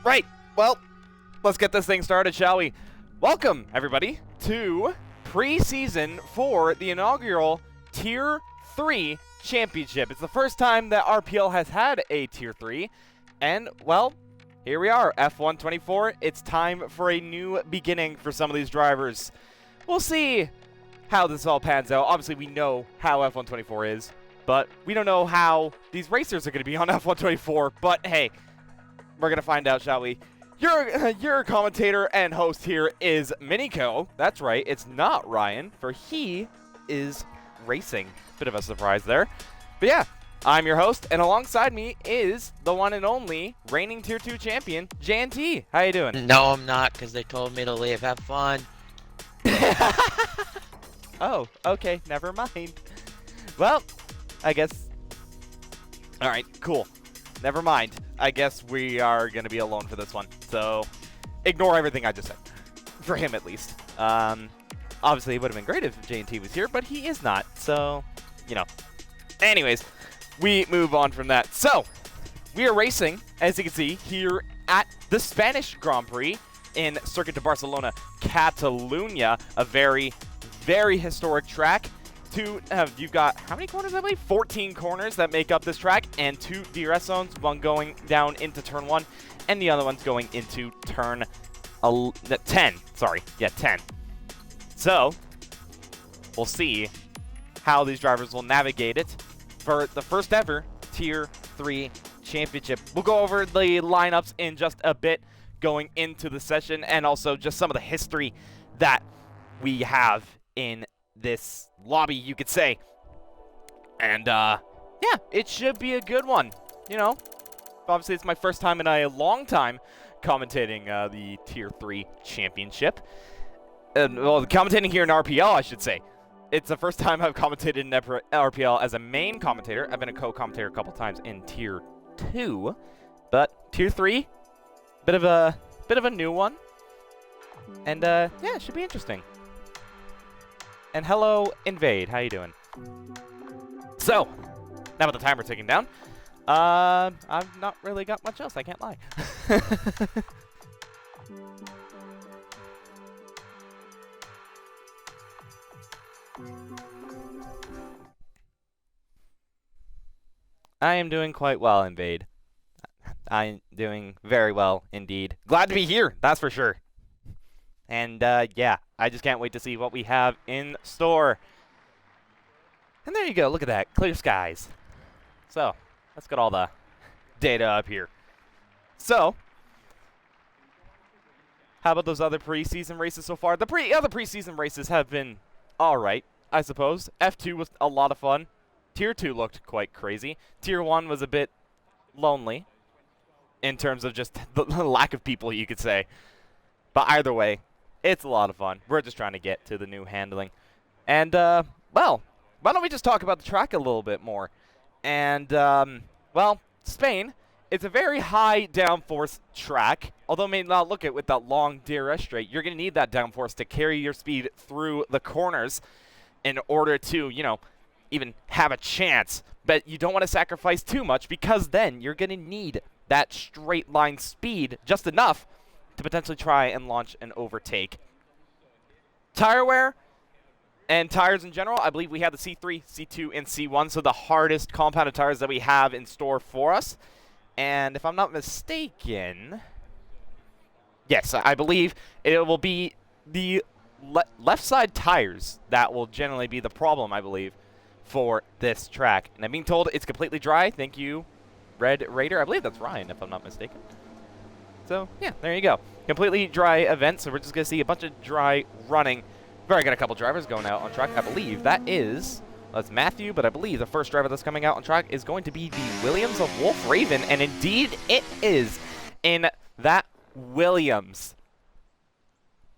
Right, well, let's get this thing started, shall we? Welcome, everybody, to preseason for the inaugural Tier 3 Championship. It's the first time that RPL has had a Tier 3, and, well, here we are, F124. It's time for a new beginning for some of these drivers. We'll see how this all pans out. Obviously, we know how F124 is, but we don't know how these racers are going to be on F124, but hey, we're going to find out, shall we? Your commentator and host here is Miniko. That's right, it's not Ryan, for he is racing. Bit of a surprise there. But yeah, I'm your host, and alongside me is the one and only reigning Tier 2 champion, JNT. How you doing? No, I'm not, because they told me to leave. Have fun. Oh, okay, never mind. Well, I guess... Alright, cool. Never mind. I guess we are going to be alone for this one. So, ignore everything I just said. For him, at least. Obviously, it would have been great if JNT was here, but he is not. So, you know. Anyways, we move on from that. So, we are racing, as you can see, here at the Spanish Grand Prix in Circuit de Barcelona, Catalunya. A very, very historic track. You've got, how many corners, I believe? 14 corners that make up this track, and 2 DRS zones, one going down into turn 1, and the other one's going into turn 10. Sorry, yeah, 10. So, we'll see how these drivers will navigate it for the first ever Tier 3 Championship. We'll go over the lineups in just a bit going into the session, and also just some of the history that we have in this lobby, you could say. And yeah, it should be a good one. You know, obviously it's my first time in a long time commentating the Tier 3 Championship. Well, commentating here in RPL, I should say. It's the first time I've commentated in RPL as a main commentator. I've been a co-commentator a couple times in Tier 2, but Tier 3, bit of a new one. And yeah, it should be interesting. And hello, Invade. How you doing? So, now with the timer ticking down, I've not really got much else. I can't lie. I am doing quite well, Invade. I'm doing very well indeed. Glad to be here, that's for sure. And yeah, I just can't wait to see what we have in store. And there you go, look at that, clear skies. So, let's get all the data up here. So, how about those other preseason races so far? The other preseason races have been alright, I suppose. F2 was a lot of fun. Tier 2 looked quite crazy. Tier 1 was a bit lonely in terms of just the lack of people, you could say. But either way, it's a lot of fun. We're just trying to get to the new handling. And, well, why don't we just talk about the track a little bit more? And, well, Spain, it's a very high downforce track. Although it may not look it with that long DRS straight, you're going to need that downforce to carry your speed through the corners in order to, you know, even have a chance. But you don't want to sacrifice too much, because then you're going to need that straight line speed just enough to potentially try and launch an overtake. Tire wear and tires in general, I believe we have the C3, C2, and C1, so the hardest compounded tires that we have in store for us. And if I'm not mistaken, yes, I believe it will be the left side tires that will generally be the problem, I believe, for this track. And I'm being told it's completely dry. Thank you, Red Raider. I believe that's Ryan, if I'm not mistaken. So, yeah, there you go. Completely dry event, so we're just going to see a bunch of dry running. We've already got a couple drivers going out on track. I believe that is, that's Matthew, but I believe the first driver that's coming out on track is going to be the Williams of Wolf Raven, and indeed it is in that Williams.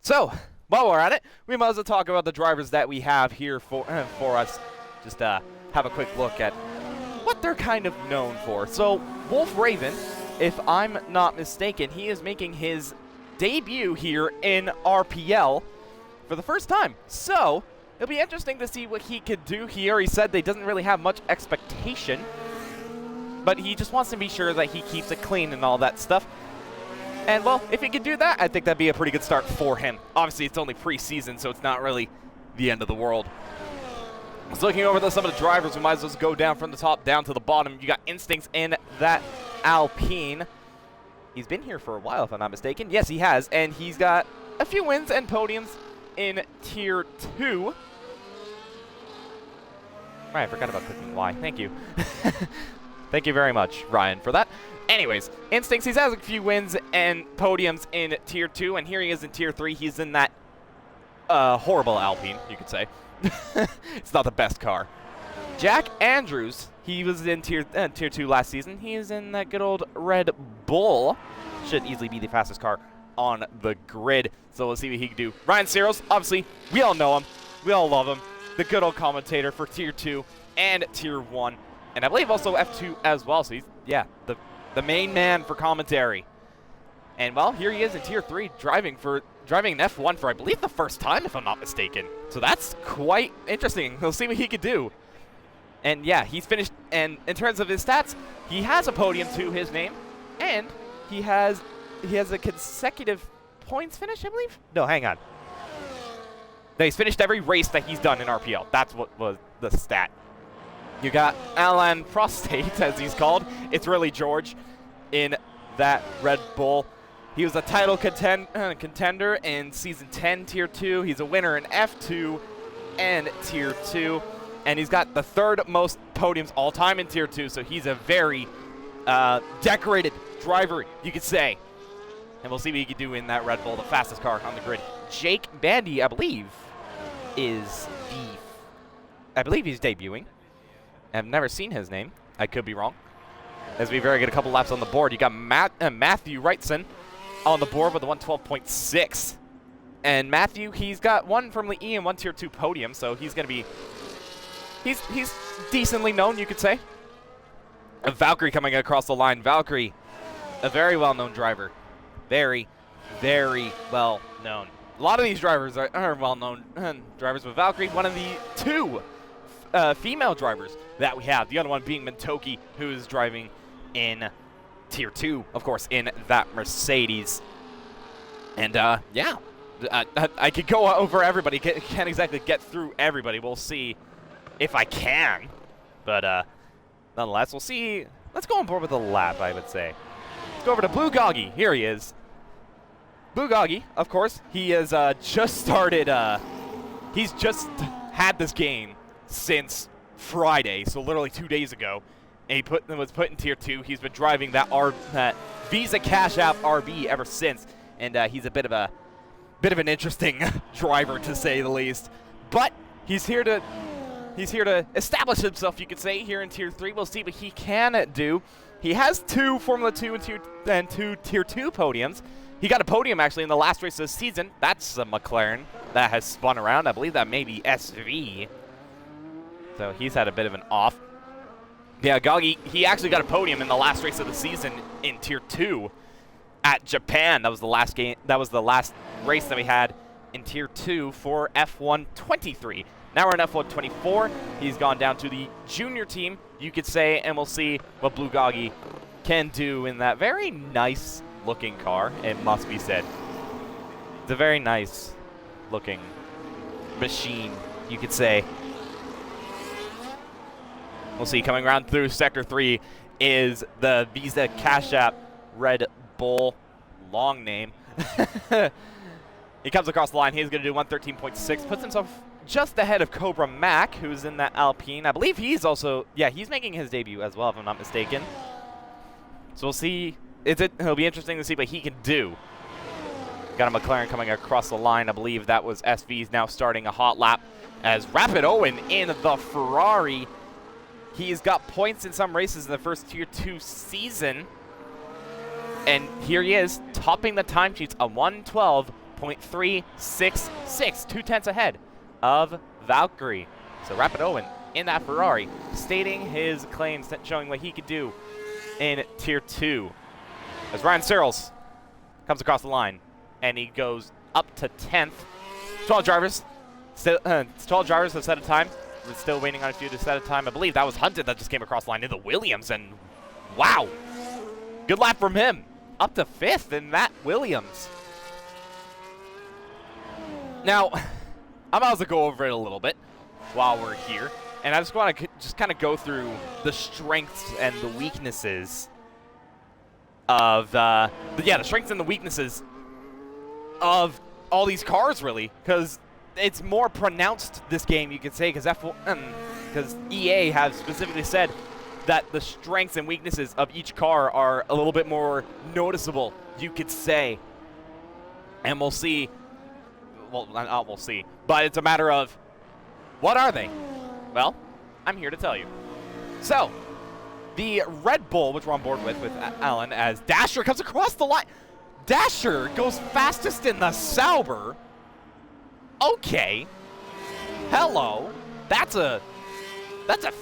So, while we're at it, we might as well talk about the drivers that we have here for us. Just have a quick look at what they're kind of known for. So, Wolf Raven, if I'm not mistaken, he is making his debut here in RPL for the first time. So, it'll be interesting to see what he could do here. He said they doesn't really have much expectation, but he just wants to be sure that he keeps it clean and all that stuff. And, well, if he can do that, I think that'd be a pretty good start for him. Obviously, it's only preseason, so it's not really the end of the world. So looking over some of the drivers, we might as well go down from the top down to the bottom. You got Instincts in that Alpine. He's been here for a while, if I'm not mistaken. Yes, he has, and he's got a few wins and podiums in Tier 2. Right, I forgot about clicking Y. Thank you. Thank you very much, Ryan, for that. Anyways, Instincts, he has a few wins and podiums in Tier 2, and here he is in Tier 3. He's in that horrible Alpine, you could say. It's not the best car. Jack Andrews, he was in Tier 2 last season. He is in that good old Red Bull. Should easily be the fastest car on the grid. So we'll see what he can do. Ryan Searles, obviously, we all know him. We all love him. The good old commentator for Tier 2 and Tier 1. And I believe also F2 as well. So he's, yeah, the main man for commentary. And, well, here he is in Tier 3 driving an F1 for, I believe, the first time, if I'm not mistaken. So that's quite interesting. We'll see what he can do. And, yeah, he's finished. And in terms of his stats, he has a podium to his name. And he has a consecutive points finish, I believe? No, hang on. No, he's finished every race that he's done in RPL. That's what was the stat. You got Alan Prostate, as he's called. It's really George in that Red Bull. He was a title contender in Season 10, Tier 2. He's a winner in F2 and Tier 2. And he's got the third most podiums all time in Tier 2, so he's a very decorated driver, you could say. And we'll see what he can do in that Red Bull, the fastest car on the grid. Jake Bandy, I believe, is I believe he's debuting. I've never seen his name. I could be wrong. As we very get a couple laps on the board. You got Matthew Wrightson on the board with a 112.6. And Matthew, he's got one Formula E and one Tier 2 podium, so he's going to be... He's decently known, you could say. Valkyrie coming across the line. Valkyrie, a very well-known driver. Very, very well-known. A lot of these drivers are well-known drivers, but Valkyrie, one of the two female drivers that we have. The other one being Mentoki, who is driving in Tier 2, of course, in that Mercedes. And, yeah, I could go over everybody. Can't exactly get through everybody. We'll see if I can. But, nonetheless, we'll see. Let's go on board with a lap, I would say. Let's go over to Blue Goggy. Here he is. Blue Goggy, of course, he has just started, he's just had this game since Friday, so literally 2 days ago. And he was put in Tier 2. He's been driving that Visa Cash App RB ever since. And he's a bit of an interesting driver, to say the least. But he's here to establish himself, you could say, here in Tier 3. We'll see what he can do. He has 2 Formula 2 and 2 Tier 2 podiums. He got a podium, actually, in the last race of the season. That's a McLaren that has spun around. I believe that may be SV. So he's had a bit of an off. Yeah, Goggy, he actually got a podium in the last race of the season in Tier 2 at Japan. That was the last game. That was the last race that we had in Tier 2 for F1 23. Now we're in F1 24. He's gone down to the junior team, you could say, and we'll see what Blue Goggy can do in that very nice looking car, it must be said. It's a very nice looking machine, you could say. We'll see. Coming around through Sector 3 is the Visa Cash App Red Bull. Long name. He comes across the line. He's going to do 113.6. Puts himself just ahead of Cobra Mac, who's in that Alpine. I believe he's also... Yeah, he's making his debut as well, if I'm not mistaken. So we'll see... It'll be interesting to see what he can do. Got a McLaren coming across the line. I believe that was SV's now starting a hot lap as Rapid Owen in the Ferrari. He's got points in some races in the first Tier 2 season. And here he is, topping the timesheets, a 112.366, 0.2 ahead of Valkyrie. So Rapid Owen in that Ferrari, stating his claims, showing what he could do in Tier 2. As Ryan Searles comes across the line, and he goes up to 10th. 12 drivers have set a time. We're still waiting on a few to set a time. I believe that was Hunted that just came across the line in the Williams, and wow, good lap from him. up to 5th in Matt Williams. Now, I might as well go over it a little bit while we're here. And I just want to just kind of go through the strengths and the weaknesses of, the strengths and the weaknesses of all these cars, really. Because it's more pronounced, this game, you could say, because EA have specifically said that the strengths and weaknesses of each car are a little bit more noticeable, you could say. And we'll see. Well, not we'll see. But it's a matter of, what are they? Well, I'm here to tell you. So, the Red Bull, which we're on board with Alan, as Dasher comes across the line. Dasher goes fastest in the Sauber. Okay. Hello. That's a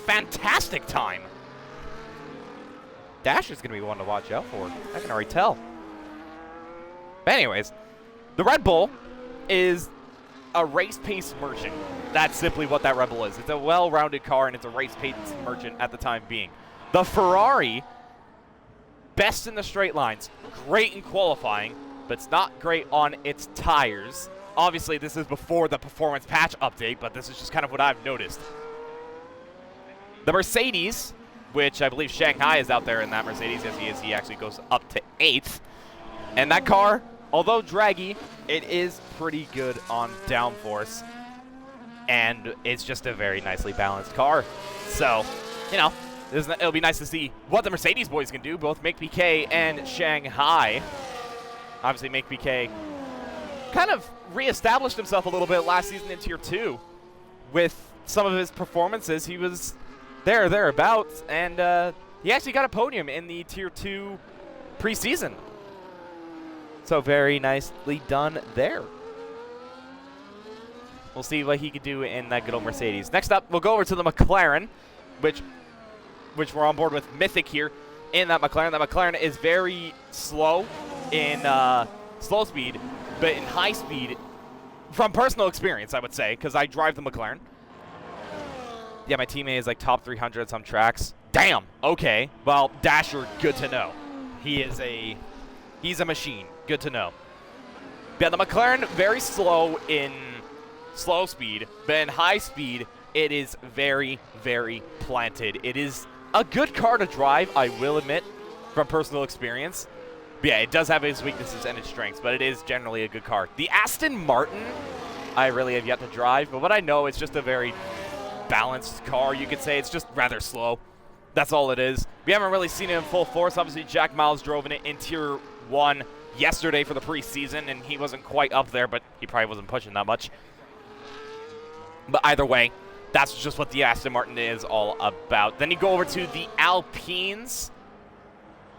fantastic time. Dasher's going to be one to watch out for. I can already tell. But anyways, the Red Bull is a race pace merchant. That's simply what that Red Bull is. It's a well-rounded car, and it's a race pace merchant at the time being. The Ferrari, best in the straight lines, great in qualifying, but it's not great on its tires. Obviously, this is before the performance patch update, but this is just kind of what I've noticed. The Mercedes, which I believe Shanghai is out there in that Mercedes, as he is. He actually goes up to 8th. And that car, although draggy, it is pretty good on downforce. And it's just a very nicely balanced car. So, you know, it'll be nice to see what the Mercedes boys can do, both Mick PK and Shanghai. Obviously, Mick PK kind of reestablished himself a little bit last season in Tier 2 with some of his performances. He was thereabouts, and he actually got a podium in the Tier 2 preseason. So very nicely done there. We'll see what he could do in that good old Mercedes. Next up, we'll go over to the McLaren, which we're on board with Mythic here in that McLaren. That McLaren is very slow in slow speed, but in high speed, from personal experience, I would say, because I drive the McLaren. Yeah, my teammate is like top 300 at some tracks. Damn. Okay. Well, Dasher, good to know. He's a machine. Good to know. Yeah, the McLaren, very slow in slow speed, but in high speed, it is very, very planted. It is a good car to drive, I will admit, from personal experience. But yeah, it does have its weaknesses and its strengths, but it is generally a good car. The Aston Martin, I really have yet to drive, but what I know, it's just a very balanced car, you could say. It's just rather slow. That's all it is. We haven't really seen it in full force. Obviously, Jack Miles drove in it in Tier 1 yesterday for the preseason, and he wasn't quite up there, but he probably wasn't pushing that much. But either way, that's just what the Aston Martin is all about. Then you go over to the Alpines,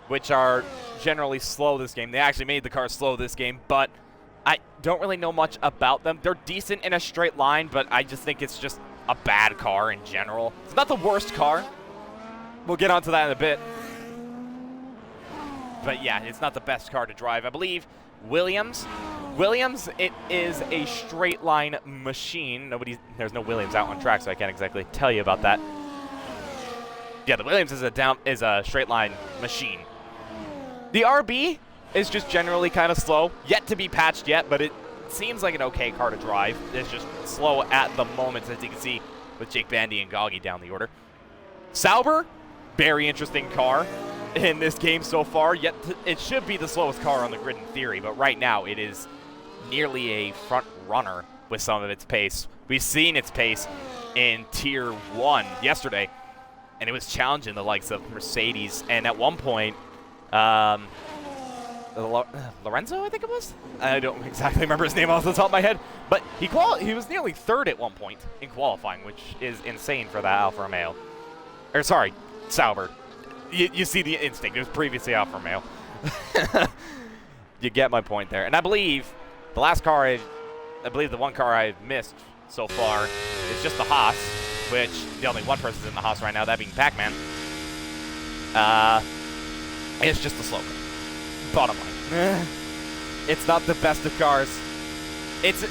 which are generally slow this game. They actually made the car slow this game, but I don't really know much about them. They're decent in a straight line, but I just think it's just a bad car in general. It's not the worst car. We'll get onto that in a bit. But yeah, it's not the best car to drive. I believe Williams, it is a straight line machine. There's no Williams out on track, so I can't exactly tell you about that. Yeah, the Williams is a straight line machine. The RB is just generally kind of slow, yet to be patched yet, but it seems like an okay car to drive. It's just slow at the moment, as you can see with Jake Bandy and Goggy down the order. Sauber, very interesting car in this game so far, yet it should be the slowest car on the grid in theory, but right now it is nearly a front runner with some of its pace. We've seen its pace in Tier 1 yesterday, and it was challenging the likes of Mercedes, and at one point, Lorenzo, I think it was? I don't exactly remember his name off the top of my head, but he was nearly 3rd at one point in qualifying, which is insane for that Alfa Romeo. Or sorry, Sauber. You see the instinct. It was previously Alfa Romeo. You get my point there. And I believe the last car, the one car I've missed so far is just the Haas, which the only one person's in the Haas right now, that being Pac-Man. It's just a slow car. Bottom line. It's not the best of cars. It's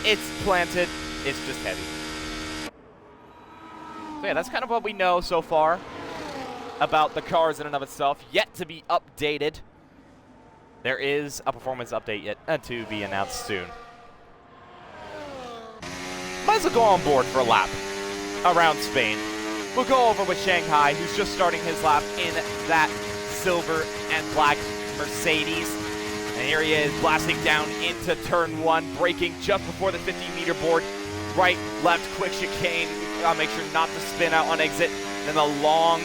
planted. It's just heavy. So yeah, that's kind of what we know so far about the cars in and of itself, yet to be updated. there is a performance update yet to be announced soon. Might as well go on board for a lap around Spain. We'll go over with Shanghai, who's just starting his lap in that silver and black Mercedes. And here he is, blasting down into turn 1, braking just before the 50-meter board. Right, left, quick chicane. Gotta make sure not to spin out on exit. Then the long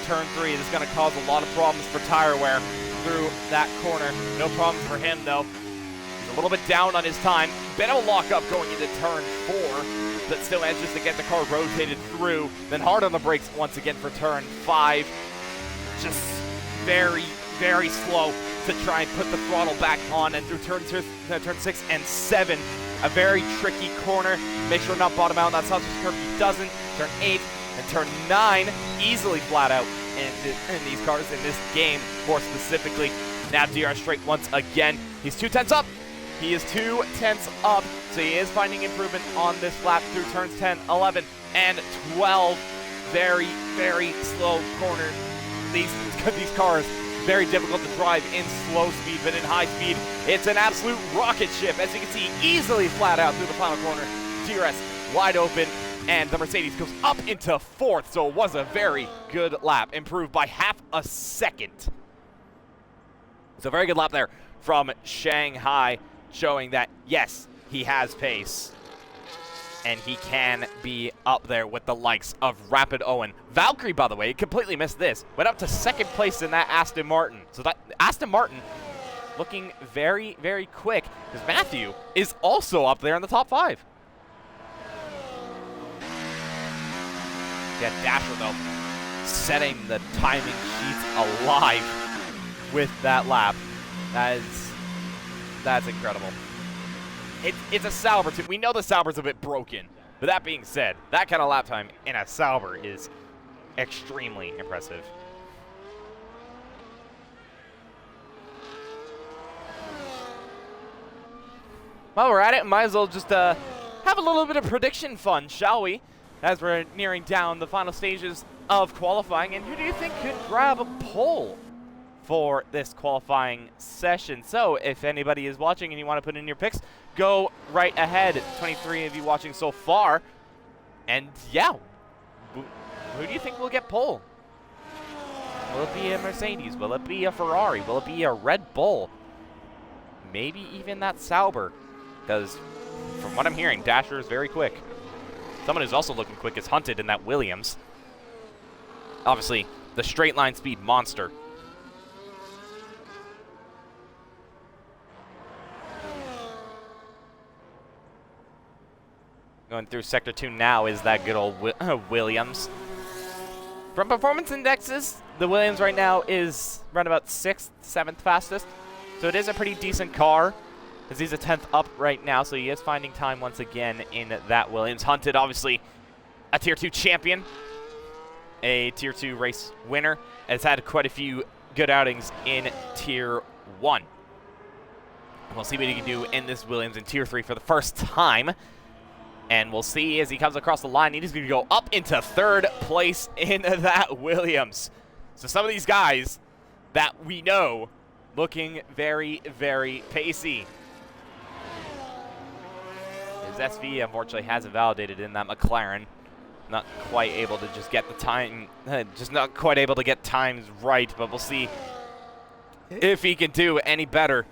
turn 3 is going to cause a lot of problems for tire wear through that corner. No problems for him, though. He's a little bit down on his time. Bit of a lockup going into turn 4, but still manages to get the car rotated through. Then hard on the brakes once again for turn 5. Just very, very slow to try and put the throttle back on. And through turn 6 and 7, a very tricky corner. Make sure not bottom out on that soft curve. He doesn't. Turn 8 and turn 9, easily flat out in these cars in this game, more specifically. Now DR straight once again. He's 2/10 up. He is 2/10 up, so he is finding improvement on this lap through turns 10, 11, and 12. Very, very slow corner. These cars, very difficult to drive in slow speed, but in high speed, it's an absolute rocket ship. As you can see, easily flat out through the final corner. DRS wide open, and the Mercedes goes up into 4th, so it was a very good lap, improved by half a second. So very good lap there from Shanghai, showing that, yes, he has pace, and he can be up there with the likes of Rapid Owen. Valkyrie, by the way, completely missed this, went up to 2nd place in that Aston Martin. So that Aston Martin looking very, very quick, because Matthew is also up there in the top 5. Yeah, Dasher, though, setting the timing sheets alive with that lap. That's incredible. It's a Sauber, too. We know the Sauber's a bit broken. But that being said, that kind of lap time in a Sauber is extremely impressive. While we're at it, might as well just have a little bit of prediction fun, shall we? As we're nearing down the final stages of qualifying. And who do you think could grab a pole for this qualifying session? So if anybody is watching and you want to put in your picks, go right ahead. 23 of you watching so far. And yeah, who do you think will get pole? Will it be a Mercedes? Will it be a Ferrari? Will it be a Red Bull? Maybe even that Sauber. Because from what I'm hearing, Dasher is very quick. Someone who's also looking quick is Hunted in that Williams. Obviously, the straight line speed monster. Going through Sector 2 now is that good old Williams. From performance indexes, the Williams right now is around about 6th, 7th fastest. So it is a pretty decent car, because he's a 10th up right now, so he is finding time once again in that Williams. Hunted, obviously, a Tier 2 champion, a Tier 2 race winner, has had quite a few good outings in Tier 1. We'll see what he can do in this Williams in Tier 3 for the first time. And we'll see as he comes across the line, he's going to go up into 3rd place in that Williams. So some of these guys that we know looking very, very pacey. His SV, unfortunately, hasn't validated in that McLaren. Not quite able to just get the time, just not quite able to get times right, but we'll see if he can do any better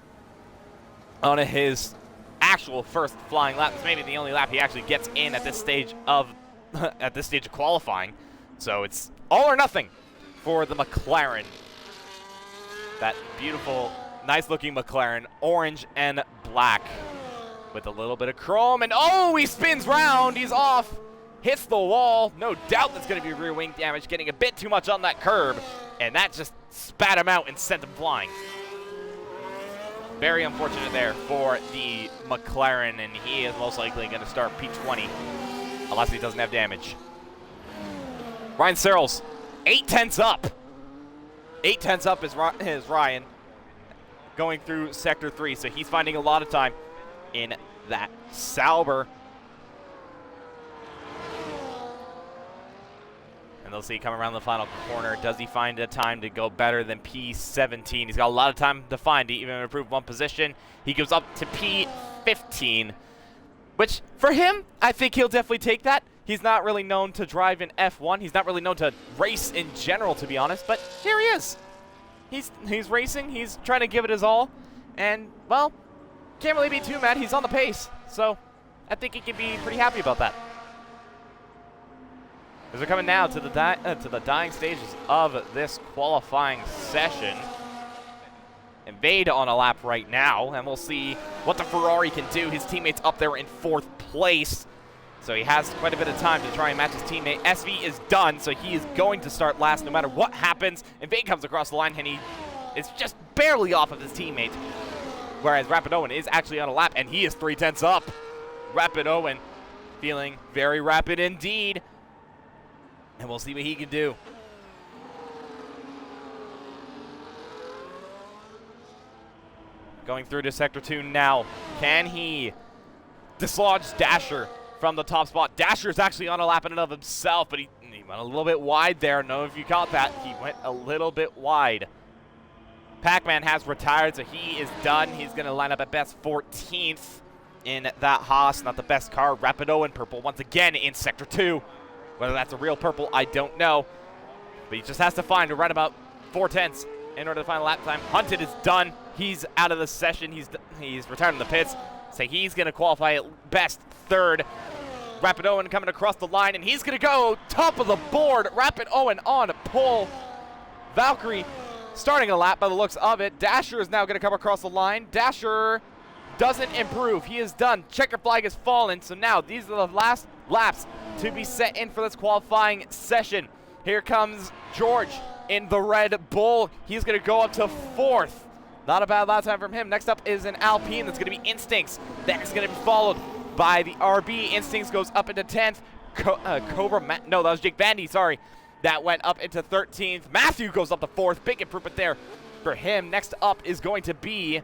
on his actual first flying lap. It's maybe the only lap he actually gets in at this stage of qualifying. So it's all or nothing for the McLaren. That beautiful, nice-looking McLaren, orange and black, with a little bit of chrome. And oh, he spins round. He's off. Hits the wall. No doubt that's going to be rear wing damage, getting a bit too much on that curb. And that just spat him out and sent him flying. Very unfortunate there for the McLaren, and he is most likely going to start P20 unless he doesn't have damage. Ryan Searles, 8/10 up. 8/10 up is Ryan going through Sector 3, so he's finding a lot of time in that Sauber. And And they'll see coming around the final corner. Does he find a time to go better than P17? He's got a lot of time to find to even improve one position. He goes up to P15, which for him, I think he'll definitely take that. He's not really known to drive in F1. He's not really known to race in general, to be honest. But here he is. He's racing. He's trying to give it his all. And, well, can't really be too mad. He's on the pace. So I think he can be pretty happy about that. As we're coming now to the dying stages of this qualifying session. Invade on a lap right now, and we'll see what the Ferrari can do. His teammate's up there in 4th place, so he has quite a bit of time to try and match his teammate. SV is done, so he is going to start last no matter what happens. Invade comes across the line, and he is just barely off of his teammate, whereas Rapid Owen is actually on a lap, and he is 3/10 up. Rapid Owen feeling very rapid indeed. And we'll see what he can do. Going through to Sector 2 now. Can he dislodge Dasher from the top spot? Dasher's actually on a lap in and of himself, but he went a little bit wide there. I don't know if you caught that. He went a little bit wide. Pac-Man has retired, so he is done. He's going to line up at best 14th in that Haas. Not the best car. Rapido in purple once again in Sector 2. Whether that's a real purple, I don't know. But he just has to find right about 4/10 in order to find a lap time. Hunted is done. He's out of the session. He's retired in the pits. So he's going to qualify at best 3rd. Rapid Owen coming across the line, and he's going to go top of the board. Rapid Owen on pole. Valkyrie starting a lap by the looks of it. Dasher is now going to come across the line. Dasher doesn't improve. He is done. Checker flag has fallen. So now these are the last laps to be set in for this qualifying session. Here comes George in the Red Bull. He's going to go up to 4th. Not a bad lap time from him. Next up is an Alpine that's going to be Instincts. That is going to be followed by the RB. Instincts goes up into 10th. No, that was Jake Bandy, sorry. That went up into 13th. Matthew goes up to 4th. Big improvement there for him. Next up is going to be...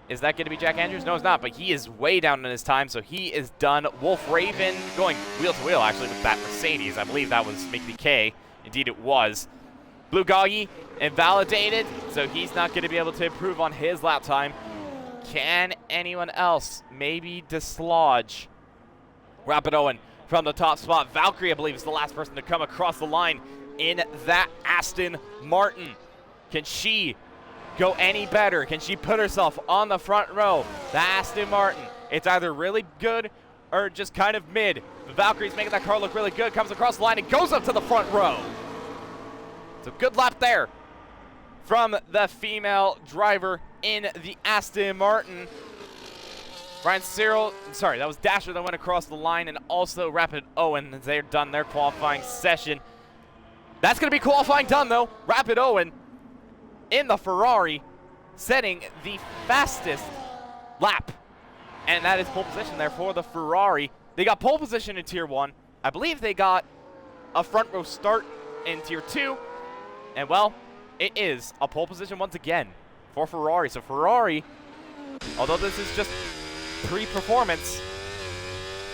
Is that going to be Jack Andrews? No, it's not, but he is way down in his time, so he is done. Wolf Raven going wheel to wheel, actually, with that Mercedes. I believe that was Mickey K. Indeed, it was. Blue Goggy invalidated, so he's not going to be able to improve on his lap time. Can anyone else maybe dislodge Rapid Owen from the top spot? Valkyrie, I believe, is the last person to come across the line in that Aston Martin. Can she go any better? Can she put herself on the front row? The Aston Martin. It's either really good or just kind of mid. Valkyrie's making that car look really good, comes across the line and goes up to the front row. So good lap there from the female driver in the Aston Martin. Ryan Cyril, sorry, that was Dasher that went across the line, and also Rapid Owen as they're done their qualifying session. That's going to be qualifying done, though. Rapid Owen in the Ferrari, setting the fastest lap. And that is pole position there for the Ferrari. They got pole position in Tier 1. I believe they got a front row start in Tier 2. And, well, it is a pole position once again for Ferrari. So Ferrari, although this is just pre-performance,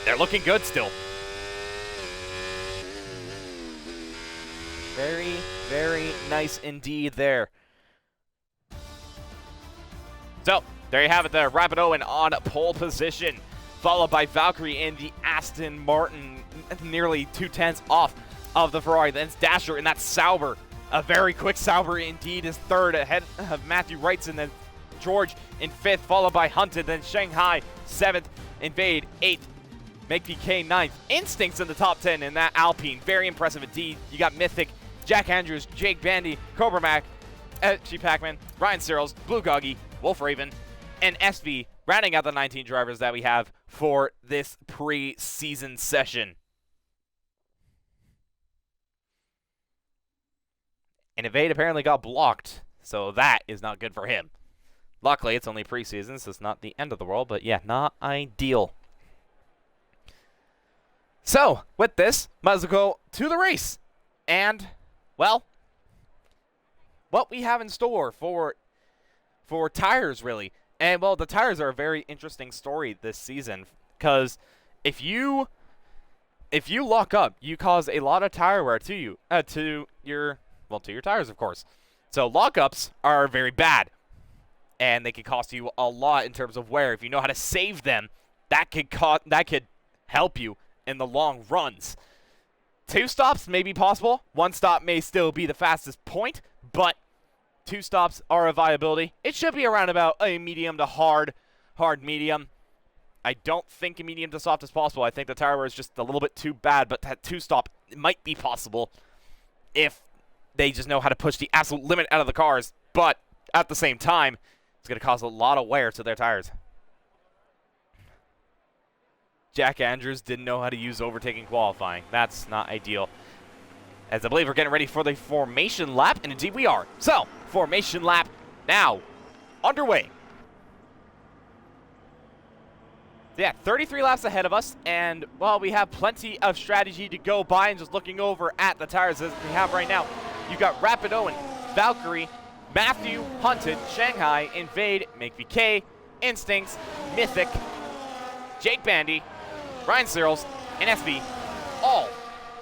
they're looking good still. Very, very nice indeed there. So, there you have it there. Rapid Owen on pole position, followed by Valkyrie in the Aston Martin, nearly 2/10 off of the Ferrari. Then it's Dasher in that Sauber. A very quick Sauber indeed is 3rd ahead of Matthew Wrightson, then George in 5th, followed by Hunted, then Shanghai 7th, Invade 8th, Make PK 9th. Instincts in the top 10 in that Alpine. Very impressive indeed. You got Mythic, Jack Andrews, Jake Bandy, Cobra Mac, G Pac-Man, Ryan Searles, Blue Goggy, Wolf Raven, and SV, rounding out the 19 drivers that we have for this pre-season session. And Evade apparently got blocked, so that is not good for him. Luckily, it's only preseason, so it's not the end of the world, but yeah, not ideal. So, with this, might as well go to the race. And, well, what we have in store for tires, really. And, well, the tires are a very interesting story this season, because if you if you lock up, you cause a lot of tire wear to your tires, of course. So lockups are very bad, and they could cost you a lot in terms of wear. If you know how to save them, that could help you in the long runs. 2 stops may be possible. 1 stop may still be the fastest point, but 2 stops are a viability. It should be around about a medium to hard medium. I don't think a medium to soft is possible. I think the tire wear is just a little bit too bad, but that 2 stop might be possible if they just know how to push the absolute limit out of the cars. But at the same time, it's going to cause a lot of wear to their tires. Jack Andrews didn't know how to use overtaking qualifying. That's not ideal. As I believe we're getting ready for the formation lap, and indeed we are. So, formation lap now underway. Yeah, 33 laps ahead of us, and while we have plenty of strategy to go by, and just looking over at the tires as we have right now, you got Rapid Owen, Valkyrie, Matthew, Hunted, Shanghai, Invade, Make VK, Instincts, Mythic, Jake Bandy, Ryan Searles, and SV, all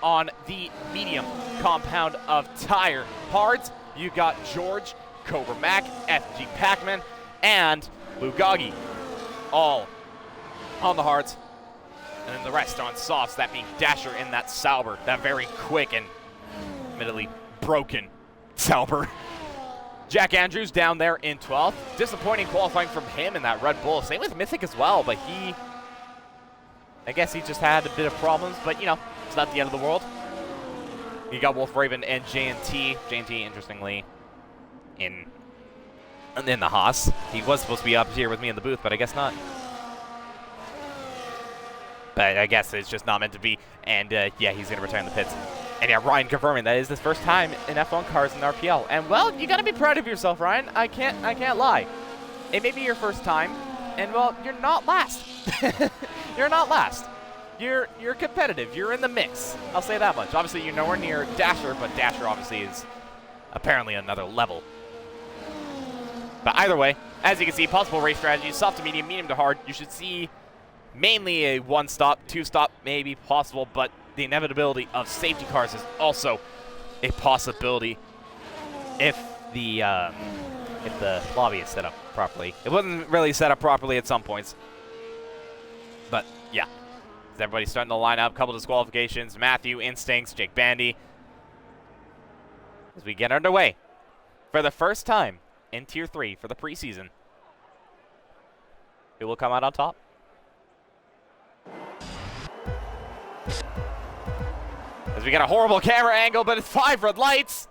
on the medium compound of tire. Hards, you got George, Cobra Mac, FG Pacman, and Lugagi, all on the hards. And then the rest on softs, that being Dasher and that Sauber, that very quick and admittedly broken Sauber. Jack Andrews down there in 12th. Disappointing qualifying from him in that Red Bull. Same with Mythic as well, but I guess he just had a bit of problems, but, you know, it's not the end of the world. You got Wolf Raven and JNT. JNT, interestingly, in the Haas. He was supposed to be up here with me in the booth, but I guess not. But I guess it's just not meant to be. And, yeah, he's going to return the pits. And, yeah, Ryan confirming that is his first time in F1 cars in RPL. And, well, you got to be proud of yourself, Ryan. I can't lie. It may be your first time, and, well, you're not last. You're not last. You're competitive. You're in the mix. I'll say that much. Obviously, you're nowhere near Dasher, but Dasher obviously is apparently another level. But either way, as you can see, possible race strategies, soft to medium, medium to hard. You should see mainly a 1-stop, 2-stop may be possible, but the inevitability of safety cars is also a possibility if the lobby is set up properly. It wasn't really set up properly at some points. But, yeah. Everybody's starting to line up. Couple disqualifications. Matthew, Instincts, Jake Bandy. As we get underway for the first time in Tier 3 for the preseason. Who will come out on top? As we get a horrible camera angle, but it's 5 red lights.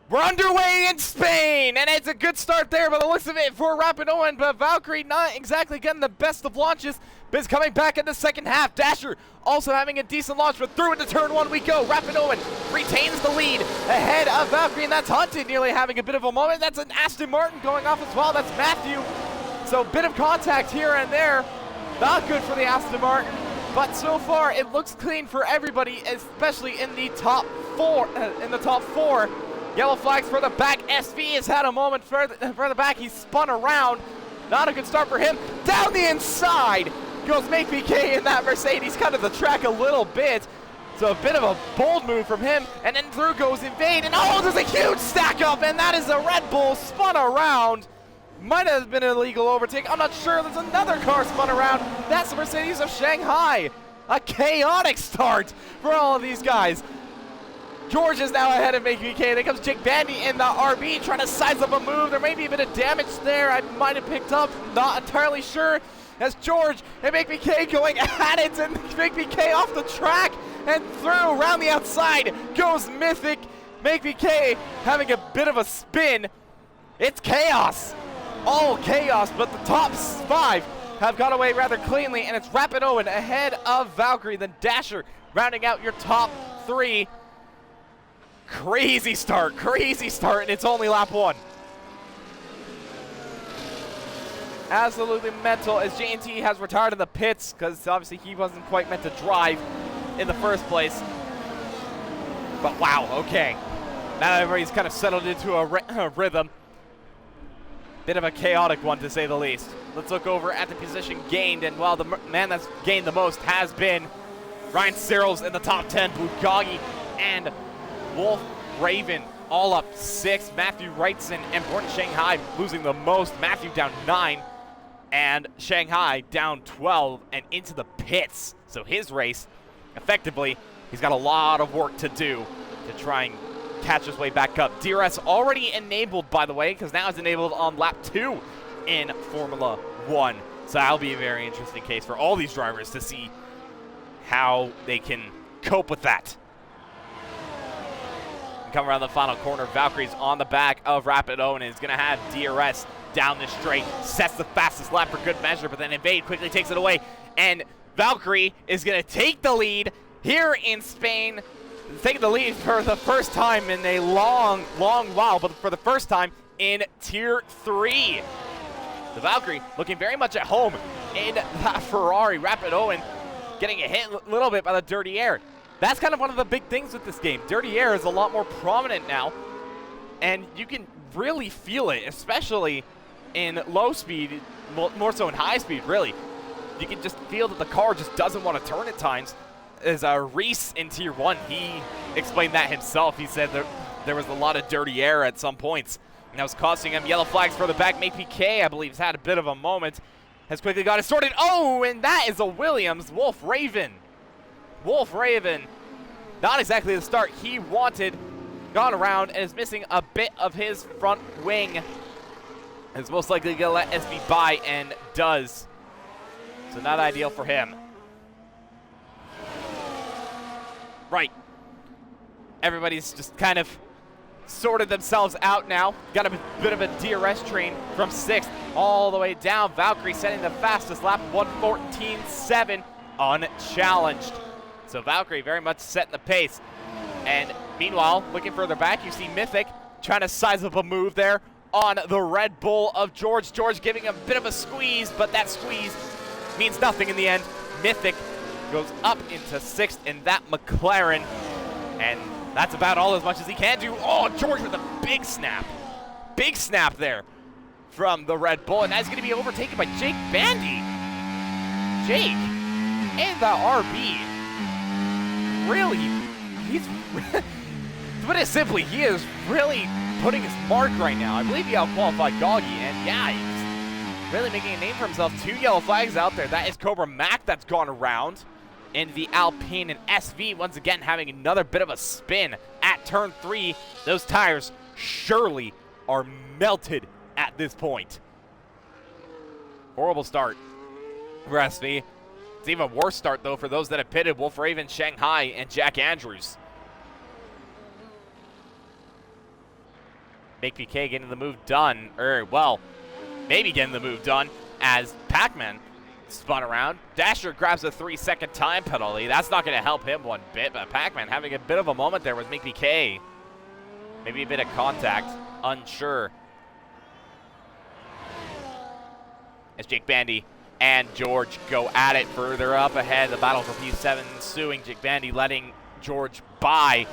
We're underway in Spain, and it's a good start there by the looks of it for Rapid Owen, but Valkyrie not exactly getting the best of launches, but is coming back in the second half. Dasher also having a decent launch, but through into turn 1 we go. Rapid Owen retains the lead ahead of Valkyrie, and that's Hunted nearly having a bit of a moment. That's an Aston Martin going off as well. That's Matthew. So a bit of contact here and there. Not good for the Aston Martin, but so far it looks clean for everybody, especially in the top four. Yellow flags for the back. SV has had a moment further back. He's spun around. Not a good start for him. Down the inside goes Make VK in that Mercedes. Cut of the track a little bit. So a bit of a bold move from him. And then through goes Invade. And oh, there's a huge stack up. And that is a Red Bull spun around. Might have been an illegal overtake. I'm not sure. There's another car spun around. That's the Mercedes of Shanghai. A chaotic start for all of these guys. George is now ahead of Make VK. There comes Jake Bandy in the RB trying to size up a move. There may be a bit of damage there. I might have picked up. Not entirely sure. As George and Make VK going at it, and Make VK off the track and through around the outside goes Mythic. Make VK having a bit of a spin. It's chaos. All chaos, but the top 5 have got away rather cleanly, and it's Rapid Owen ahead of Valkyrie, then Dasher rounding out your top 3. Crazy start, and it's only lap 1. Absolutely mental, as JNT has retired in the pits, because obviously he wasn't quite meant to drive in the first place. But wow, okay. Now everybody's kind of settled into a rhythm. Bit of a chaotic one, to say the least. Let's look over at the position gained, and well, the man that's gained the most has been Ryan Searles in the top 10. Bugagi and Wolf Raven all up 6. Matthew Wrightson and Born Shanghai losing the most. Matthew down 9, and Shanghai down 12 and into the pits. So his race, effectively, he's got a lot of work to do to try and catch his way back up. DRS already enabled, by the way, because now it's enabled on lap 2 in Formula 1. So that'll be a very interesting case for all these drivers to see how they can cope with that. And come around the final corner, Valkyrie's on the back of Rapid Owen and is going to have DRS down the straight, sets the fastest lap for good measure, but then Invade quickly takes it away, and Valkyrie is going to take the lead here in Spain, taking the lead for the first time in a long while, but for the first time in Tier 3. The Valkyrie looking very much at home in that Ferrari. Rapid Owen getting a hit a little bit by the dirty air. That's kind of one of the big things with this game. Dirty air is a lot more prominent now, and you can really feel it, especially in low speed, more so in high speed, really. You can just feel that the car just doesn't want to turn at times. As Reese in Tier 1, he explained that himself. He said there was a lot of dirty air at some points, and that was costing him yellow flags for the back. Make PK, I believe, has had a bit of a moment. Has quickly got it sorted. Oh, and that is a Williams. Wolf Raven, not exactly the start he wanted. Gone around and is missing a bit of his front wing. Is most likely going to let SB by, and does. So not ideal for him. Right. Everybody's just kind of sorted themselves out now. Got a bit of a DRS train from 6th all the way down. Valkyrie setting the fastest lap, 1:14.7, unchallenged. So Valkyrie very much setting the pace. And meanwhile, looking further back, you see Mythic trying to size up a move there on the Red Bull of George. George giving a bit of a squeeze, but that squeeze means nothing in the end. Mythic goes up into 6th in that McLaren, and that's about all as much as he can do. Oh, George with a big snap there from the Red Bull, and that's going to be overtaken by Jake Bandy. Jake and the RB, really, he's, to put it simply, he is really putting his mark right now. I believe he out-qualified Goggy, and yeah, he's really making a name for himself. 2 yellow flags out there. That is Cobra Mac that's gone around in the Alpine, and SV once again having another bit of a spin at turn 3. Those tires surely are melted at this point. Horrible start for SV. It's an even worse start, though, for those that have pitted: Wolf Raven, Shanghai, and Jack Andrews. Make PK getting the move done, well, maybe getting the move done, as Pac-Man spun around. Dasher grabs a 3-second time penalty. That's not going to help him one bit, but Pac-Man having a bit of a moment there with Make PK. Maybe a bit of contact, unsure. As Jake Bandy and George go at it further up ahead. The battle for P7 ensuing. Jake Bandy letting George by.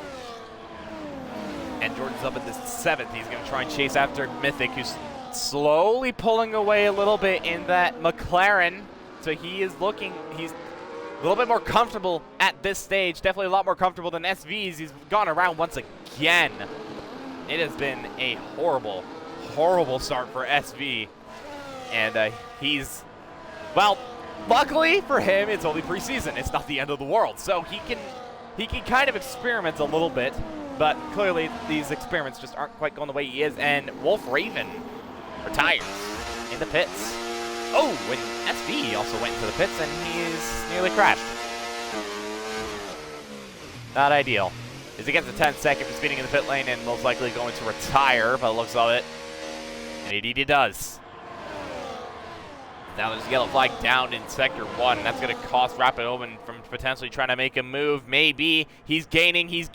And Jordan's up at the 7th. He's going to try and chase after Mythic, who's slowly pulling away a little bit in that McLaren. So he's a little bit more comfortable at this stage. Definitely a lot more comfortable than SV's. He's gone around once again. It has been a horrible, horrible start for SV. And he's, well, luckily for him, it's only preseason. It's not the end of the world. So he can kind of experiment a little bit. But clearly, these experiments just aren't quite going the way he is. And Wolf Raven retires in the pits. Oh, and SV also went into the pits, and he is nearly crashed. Not ideal. As he gets a 10-second for speeding in the pit lane and most likely going to retire by the looks of it. And indeed he does. Now there's a yellow flag down in Sector 1, and that's going to cost Rapid Owen from potentially trying to make a move. Maybe. He's gaining. He's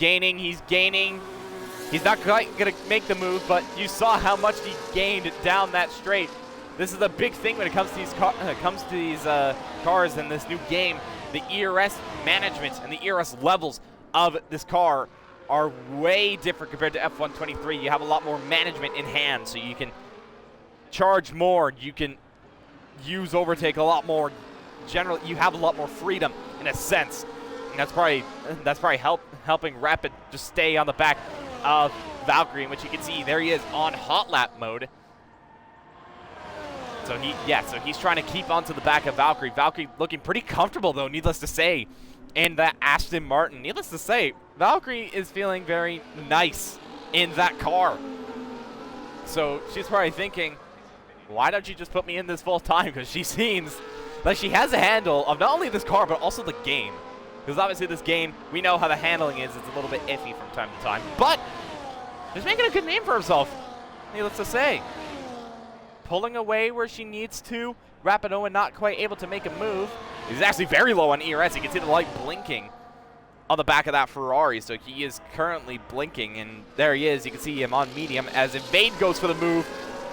not quite going to make the move, but you saw how much he gained down that straight. This is a big thing when it comes to these, cars in this new game. The ERS management and the ERS levels of this car are way different compared to F1 23. You have a lot more management in hand, so you can charge more. You can use overtake a lot more. Generally, you have a lot more freedom in a sense. And that's probably helping Rapid just stay on the back of Valkyrie, which you can see there he is on hot lap mode. So he's trying to keep onto the back of Valkyrie. Valkyrie looking pretty comfortable though, needless to say, in that Aston Martin. Needless to say, Valkyrie is feeling very nice in that car. So she's probably thinking, why don't you just put me in this full time? Because she seems like she has a handle of not only this car, but also the game. Because obviously this game, we know how the handling is. It's a little bit iffy from time to time. But she's making a good name for herself, needless to say. Pulling away where she needs to. Rapidoa not quite able to make a move. He's actually very low on ERS. You can see the light blinking on the back of that Ferrari. So he is currently blinking. And there he is. You can see him on medium as Invade goes for the move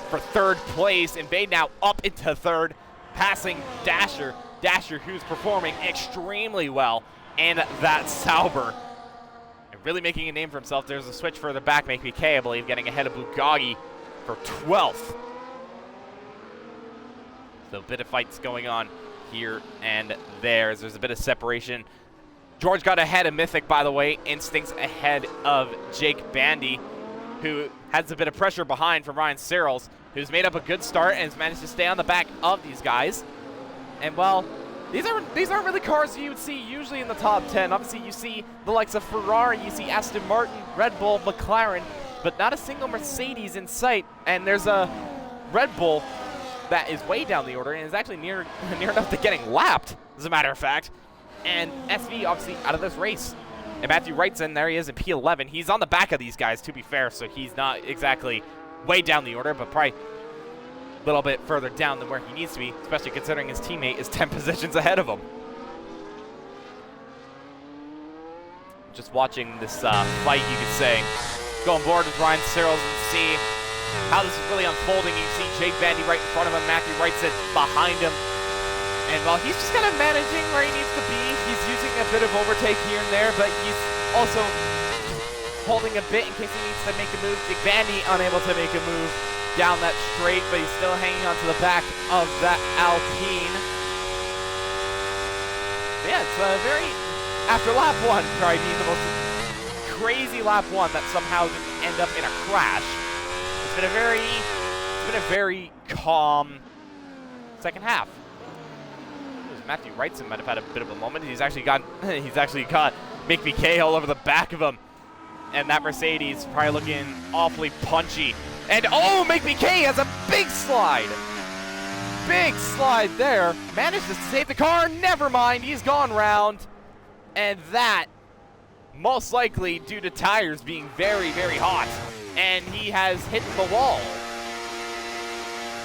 for third place. Invade now up into third, passing Dasher. Dasher, who's performing extremely well in that Sauber. And really making a name for himself. There's a switch further back. Make PK, I believe, getting ahead of Bugatti for 12th. So a bit of fights going on here and there. There's a bit of separation. George got ahead of Mythic, by the way. Instincts ahead of Jake Bandy, who has a bit of pressure behind from Ryan Searles, who's made up a good start and has managed to stay on the back of these guys. And, well, these aren't really cars you would see usually in the top 10. Obviously, you see the likes of Ferrari, you see Aston Martin, Red Bull, McLaren, but not a single Mercedes in sight. And there's a Red Bull that is way down the order and is actually near enough to getting lapped, as a matter of fact. And SV obviously out of this race. And Matthew Wrightson, there he is in P11. He's on the back of these guys, to be fair, so he's not exactly way down the order, but probably a little bit further down than where he needs to be, especially considering his teammate is 10 positions ahead of him. Just watching this fight, you could say. Go on board with Ryan Searles and see how this is really unfolding. You see Jake Bandy right in front of him, Matthew Wrightson behind him. And while he's just kind of managing where he needs to be, he's using a bit of overtake here and there, but he's also holding a bit in case he needs to make a move. Jake Bandy unable to make a move down that straight, but he's still hanging on to the back of that Alpine. Yeah, it's a very, after lap one, probably being the most crazy lap one that somehow didn't end up in a crash. It's been a very calm second half. Matthew Wrightson might have had a bit of a moment. He's actually got Mick BK all over the back of him. And that Mercedes probably looking awfully punchy. And oh, Mick BK has a big slide. Big slide there. Managed to save the car. Never mind, he's gone round. And that, most likely due to tires being very, very hot. And he has hit the wall.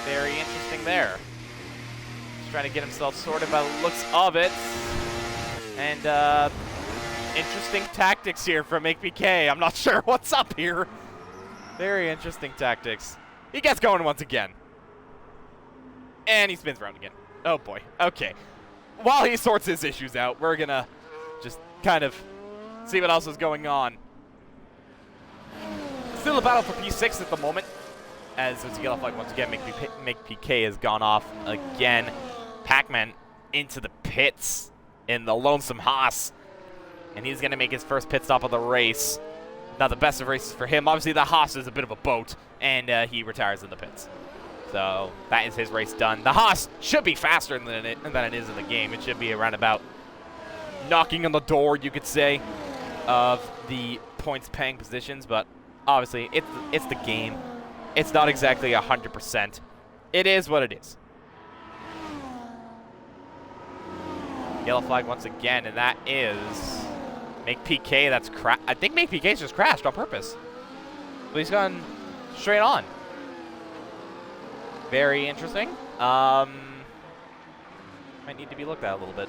Very interesting there. Trying to get himself sorted by the looks of it. And interesting tactics here from MakeBK. I'm not sure what's up here. Very interesting tactics. He gets going once again. And he spins around again. Oh boy. Okay. While he sorts his issues out, we're gonna just kind of see what else is going on. Still a battle for P6 at the moment. As it's yellow flag once again, MakeBK has gone off again. Pac-Man into the pits in the Lonesome Haas. And he's going to make his first pit stop of the race. Not the best of races for him. Obviously, the Haas is a bit of a boat, and he retires in the pits. So that is his race done. The Haas should be faster than it is in the game. It should be around about knocking on the door, you could say, of the points-paying positions. But obviously, it's the game. It's not exactly 100%. It is what it is. Yellow flag once again, and that is MakePK. That's I think MakePK's just crashed on purpose. But he's gone straight on. Very interesting. Might need to be looked at a little bit.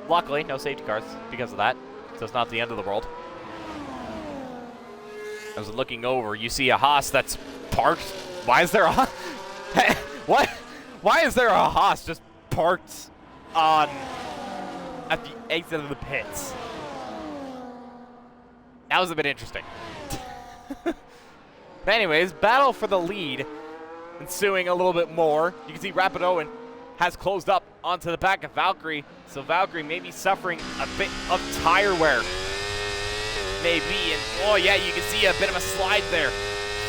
Luckily, no safety cars because of that, so it's not the end of the world. I was looking over. You see a Haas that's parked. Why is there a what? Why is there a Haas just parked at the exit of the pits? That was a bit interesting. But anyways, battle for the lead ensuing a little bit more. You can see Rapid Owen has closed up onto the back of Valkyrie, so Valkyrie may be suffering a bit of tire wear. Maybe, and oh yeah, you can see a bit of a slide there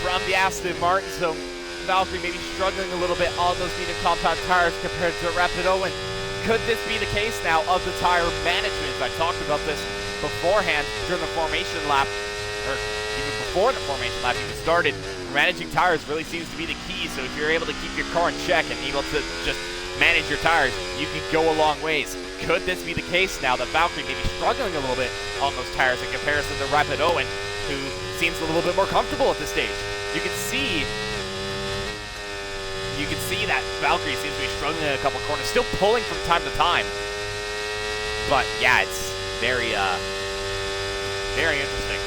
from the Aston Martin, so Valkyrie may be struggling a little bit on those medium compound tires compared to Rapid Owen. Could this be the case now of the tire management? I talked about this beforehand during the formation lap, or even before the formation lap even started. Managing tires really seems to be the key, so if you're able to keep your car in check and able to just manage your tires, you can go a long ways. Could this be the case now that Valkyrie may be struggling a little bit on those tires in comparison to Rapid Owen, who seems a little bit more comfortable at this stage? You can see that Valkyrie seems to be struggling in a couple corners, still pulling from time to time. But yeah, it's very interesting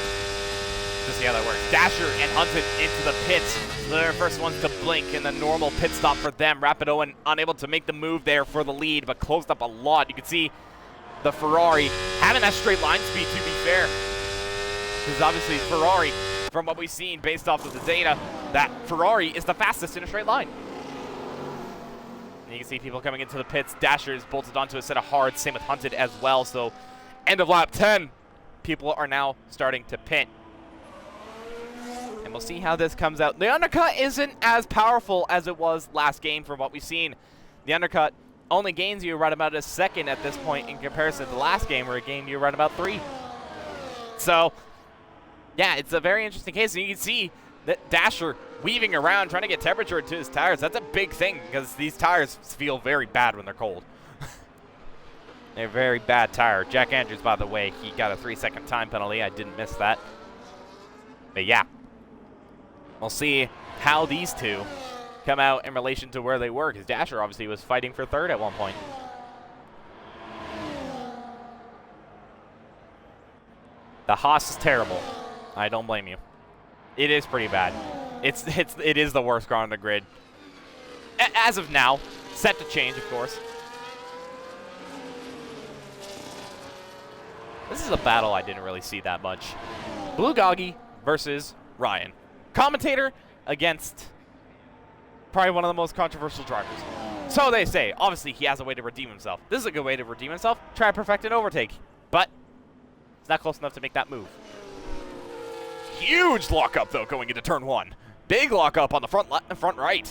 to see how that works. Dasher and Hunted into the pits. They're the first ones to blink in the normal pit stop for them. Rapid Owen unable to make the move there for the lead, but closed up a lot. You can see the Ferrari having that straight line speed, to be fair. Because obviously Ferrari, from what we've seen based off of the data, that Ferrari is the fastest in a straight line. And you can see people coming into the pits. Dasher is bolted onto a set of hards, same with Hunted as well. So end of lap 10, people are now starting to pit. And we'll see how this comes out. The undercut isn't as powerful as it was last game from what we've seen. The undercut only gains you right about a second at this point in comparison to the last game where it gained you right about 3. So, yeah, it's a very interesting case. And you can see that Dasher weaving around, trying to get temperature into his tires. That's a big thing because these tires feel very bad when they're cold. They're a very bad tire. Jack Andrews, by the way, he got a 3-second time penalty. I didn't miss that. But yeah. We'll see how these two come out in relation to where they were, because Dasher obviously was fighting for third at one point. The Haas is terrible. I don't blame you. It is pretty bad. It is the worst car on the grid. As of now, set to change, of course. This is a battle I didn't really see that much. Blue Goggy versus Ryan. Commentator against probably one of the most controversial drivers. So they say. Obviously, he has a way to redeem himself. This is a good way to redeem himself. Try to perfect an overtake. But it's not close enough to make that move. Huge lockup, though, going into turn 1. Big lockup on the front right.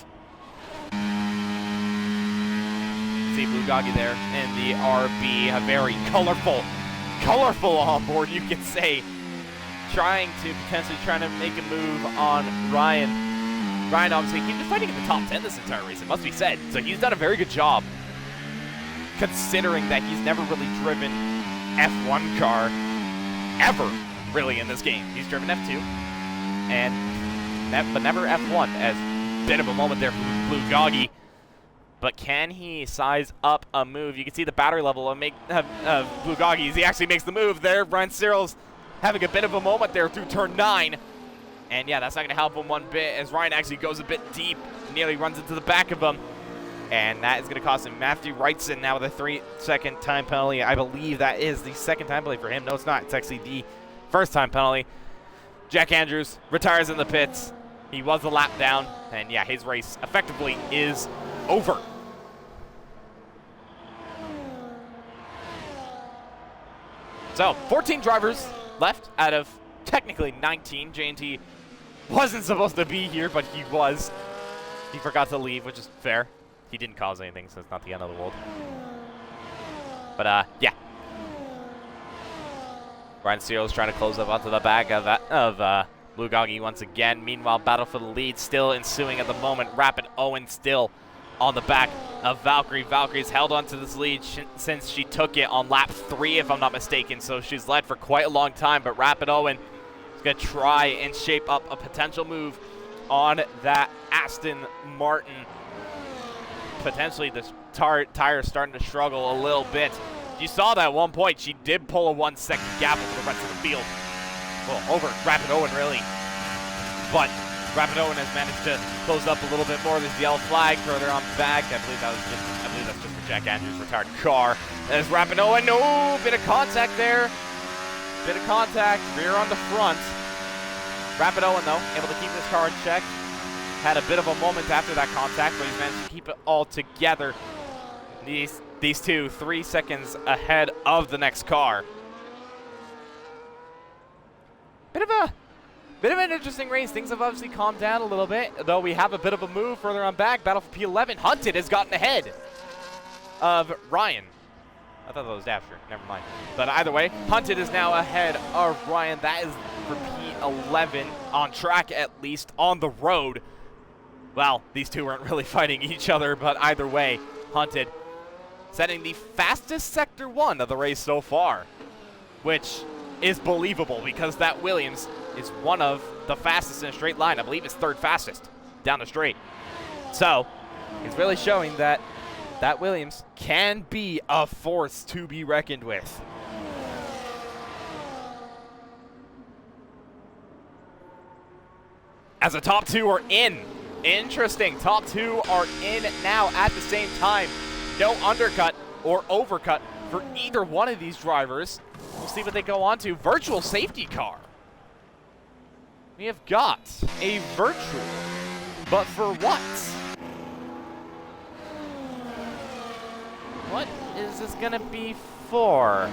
See Blue Goggy there in the RB. A very colorful onboard, you can say. Trying to make a move on Ryan. Ryan, obviously, he's been fighting in the top 10 this entire race, it must be said. So he's done a very good job, considering that he's never really driven F1 car ever, really, in this game. He's driven F2, but never F1, as a bit of a moment there for Blue Goggy. But can he size up a move? You can see the battery level of Blue Goggy. He actually makes the move there. Brian Cyril's having a bit of a moment there through turn 9. And yeah, that's not going to help him one bit as Ryan actually goes a bit deep, nearly runs into the back of him. And that is going to cost him. Matthew Wrightson now with a 3-second time penalty. I believe that is the second time penalty for him. No, it's not. It's actually the first time penalty. Jack Andrews retires in the pits. He was a lap down. And yeah, his race effectively is over. So, 14 drivers left out of technically 19. J&T wasn't supposed to be here, but he was. He forgot to leave, which is fair. He didn't cause anything, so it's not the end of the world. But, yeah. Brian Cyril's trying to close up onto the back of Blue Goggy once again. Meanwhile, battle for the lead still ensuing at the moment. Rapid Owen still on the back of Valkyrie. Valkyrie's held onto this lead since she took it on lap 3, if I'm not mistaken. So she's led for quite a long time, but Rapid Owen is going to try and shape up a potential move on that Aston Martin. Potentially the tire starting to struggle a little bit. You saw that at one point. She did pull a 1-second gap over the rest of the field. Well, over Rapid Owen, really. But Rapid Owen has managed to close up a little bit more. There's the yellow flag further on back. I believe that's just for Jack Andrews' retired car. There's Rapid Owen. No, bit of contact there. Bit of contact. Rear on the front. Rapid Owen, though, able to keep this car in check. had a bit of a moment after that contact, but he's managed to keep it all together. These two, 3 seconds ahead of the next car. Bit of an interesting race. Things have obviously calmed down a little bit, though we have a bit of a move further on back. Battle for P11. Hunted has gotten ahead of Ryan. I thought that was Dapster. Never mind. But either way, Hunted is now ahead of Ryan. That is for P11 on track, at least on the road. Well, these two weren't really fighting each other, but either way, Hunted setting the fastest Sector 1 of the race so far, which is believable because that Williams is one of the fastest in a straight line. I believe it's third fastest down the straight. So, he's really showing that that Williams can be a force to be reckoned with. As the top two are in. Interesting. Top two are in now at the same time. No undercut or overcut for either one of these drivers. We'll see what they go on to. Virtual safety car. We have got a virtual, but for what? What is this gonna be for?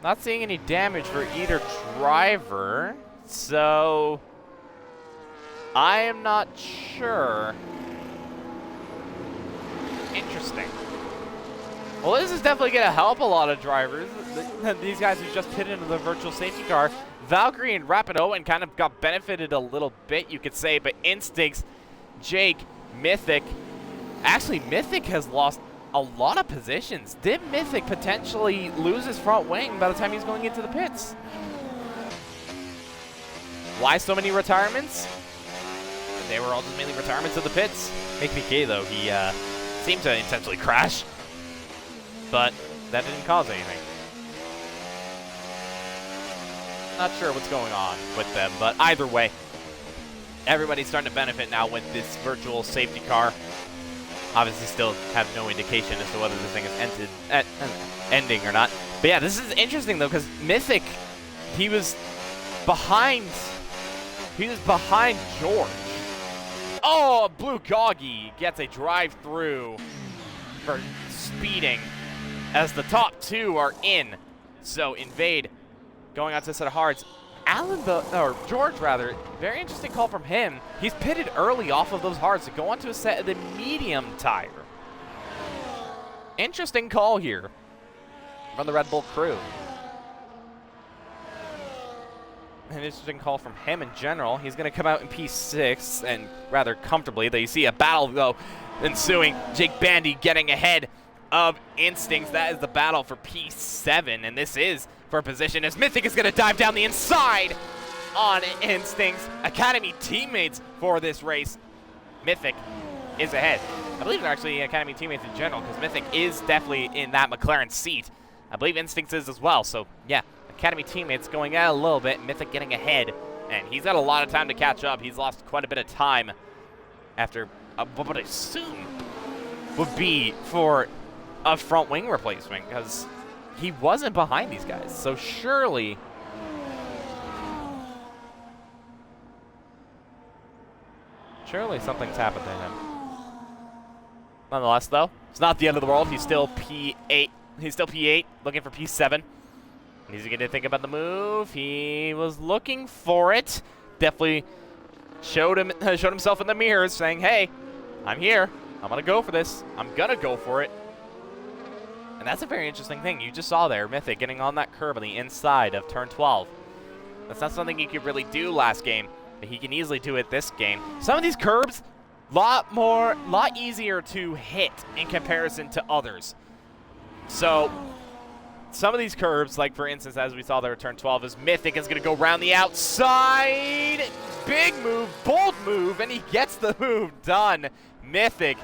Not seeing any damage for either driver, so I am not sure. Interesting. Well, this is definitely gonna help a lot of drivers. These guys who just hit into the virtual safety car. Valkyrie and Rapid Owen kind of got benefited a little bit, you could say, but Instincts, Jake, Mythic. Actually, Mythic has lost a lot of positions. Did Mythic potentially lose his front wing by the time he's going into the pits? Why so many retirements? They were all just mainly retirements of the pits. MKK, though, he seemed to intentionally crash, but that didn't cause anything. Not sure what's going on with them, but either way, everybody's starting to benefit now with this virtual safety car. Obviously still have no indication as to whether this thing is ending or not. But yeah, this is interesting though, because Mythic, he was behind George. Oh, Blue Goggy gets a drive-through for speeding as the top two are in. So Invade going on to a set of hards. George rather, very interesting call from him. He's pitted early off of those hards to go onto a set of the medium tire. Interesting call here from the Red Bull crew. An interesting call from him in general. He's going to come out in P6 and rather comfortably. Though you see a battle though ensuing. Jake Bandy getting ahead of Instincts. That is the battle for P7, and this is for position as Mythic is going to dive down the inside on Instincts. Academy teammates for this race. Mythic is ahead. I believe they're actually Academy teammates in general because Mythic is definitely in that McLaren seat. I believe Instincts is as well. So yeah, Academy teammates going out a little bit. Mythic getting ahead, and he's got a lot of time to catch up. He's lost quite a bit of time after what I assume would be for a front wing replacement because he wasn't behind these guys, so surely something's happened to him. Nonetheless, though, it's not the end of the world. He's still P8. He's still P8, looking for P7. He's going to think about the move. He was looking for it. Definitely showed himself in the mirrors, saying, "Hey, I'm here. I'm gonna go for this. I'm gonna go for it." And that's a very interesting thing. You just saw there, Mythic getting on that curb on the inside of turn 12. That's not something he could really do last game, but he can easily do it this game. Some of these curbs, lot easier to hit in comparison to others. So some of these curbs, like for instance, as we saw there at turn 12, is Mythic is gonna go around the outside. Big move, bold move, and he gets the move done. Mythic,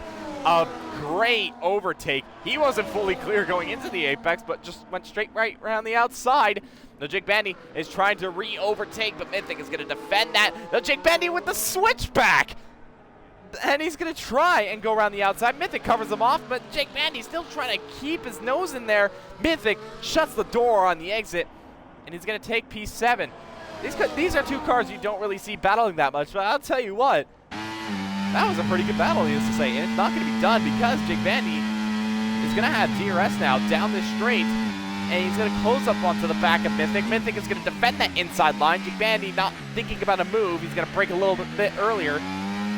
a great overtake. He wasn't fully clear going into the apex, but just went straight right around the outside. Now Jake Bandy is trying to re-overtake, but Mythic is going to defend that. Now Jake Bandy with the switchback. And he's going to try and go around the outside. Mythic covers him off, but Jake Bandy still trying to keep his nose in there. Mythic shuts the door on the exit, and he's going to take P7. These are two cars you don't really see battling that much, but I'll tell you what, that was a pretty good battle, needless to say, and it's not going to be done because Jake Vandy is going to have DRS now down this straight, and he's going to close up onto the back of Mythic. Mythic is going to defend that inside line. Jake Vandy not thinking about a move. He's going to break a little bit earlier.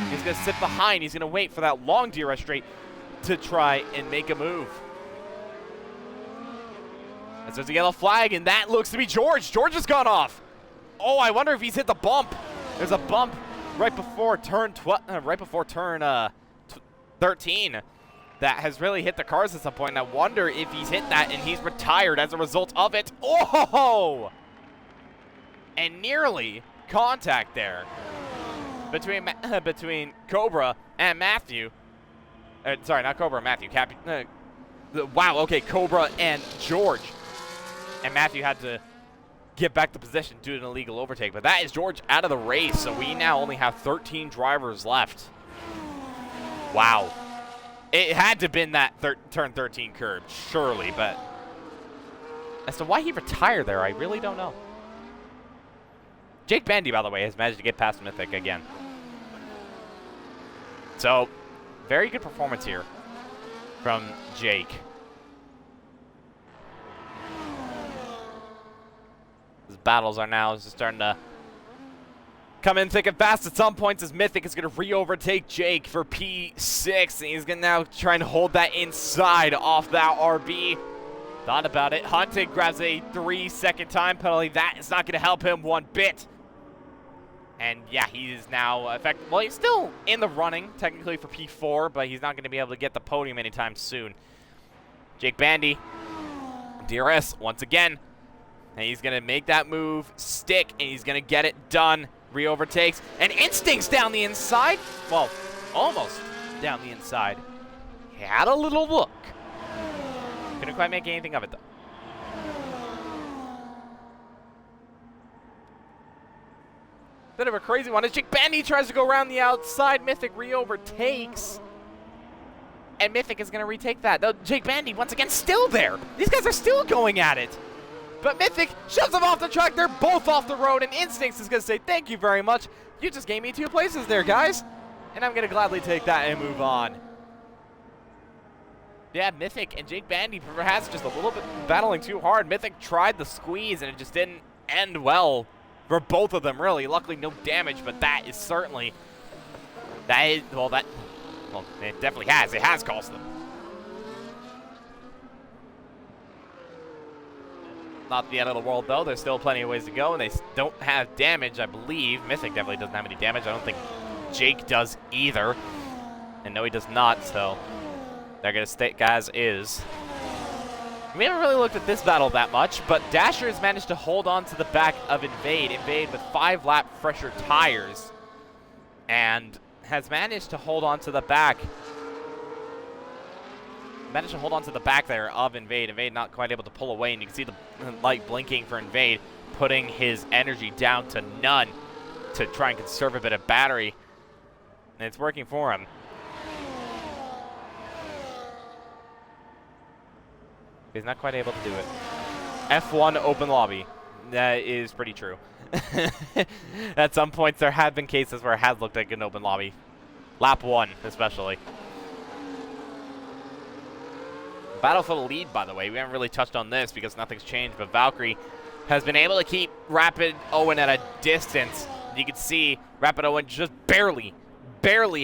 He's going to sit behind. He's going to wait for that long DRS straight to try and make a move. As there's a yellow flag, and that looks to be George. George has gone off. Oh, I wonder if he's hit the bump. There's a bump right before turn 13 that has really hit the cars at some point. And I wonder if he's hit that and he's retired as a result of it. Oh! And nearly contact there between Cobra and Matthew. Sorry, not Cobra and Matthew. Wow, okay, Cobra and George. And Matthew had to get back to position due to an illegal overtake. But that is George out of the race, so we now only have 13 drivers left. Wow. It had to have been that turn 13 curb, surely, but as to why he retired there, I really don't know. Jake Bandy, by the way, has managed to get past Mythic again. So, very good performance here from Jake. His battles are now just starting to come in thick and fast at some points as Mythic is going to re-overtake Jake for P6. And he's going to now try and hold that inside off that RB. Thought about it. Hunted grabs a 3-second time penalty. That is not going to help him one bit. And yeah, he is now well, he's still in the running technically for P4, but he's not going to be able to get the podium anytime soon. Jake Bandy, DRS once again. And he's going to make that move stick, and he's going to get it done. Re-overtakes, and Instinct's down the inside. Well, almost down the inside. He had a little look. Couldn't quite make anything of it, though. Bit of a crazy one. As Jake Bandy tries to go around the outside, Mythic re-overtakes. And Mythic is going to retake that. Though Jake Bandy, once again, still there. These guys are still going at it. But Mythic shoves him off the track. They're both off the road, and Instincts is going to say, thank you very much. You just gave me 2 places there, guys. And I'm going to gladly take that and move on. Yeah, Mythic and Jake Bandy perhaps just a little bit battling too hard. Mythic tried the squeeze, and it just didn't end well for both of them, really. Luckily, no damage, but that is certainly... well, it definitely has. It has cost them. Not the end of the world, though. There's still plenty of ways to go, and they don't have damage, I believe. Mythic definitely doesn't have any damage. I don't think Jake does either. And no, he does not, so they're going to stay as is. We haven't really looked at this battle that much, but Dasher has managed to hold on to the back of Invade. Invade with 5-lap fresher tires, and has managed to hold on to the back. Managed to hold on to the back there of Invade. Invade not quite able to pull away, and you can see the light blinking for Invade, putting his energy down to none to try and conserve a bit of battery. And it's working for him. He's not quite able to do it. F1 open lobby. That is pretty true. At some points, there have been cases where it has looked like an open lobby. Lap 1, especially. Battle for the lead, by the way. We haven't really touched on this because nothing's changed, but Valkyrie has been able to keep Rapid Owen at a distance. You can see Rapid Owen just barely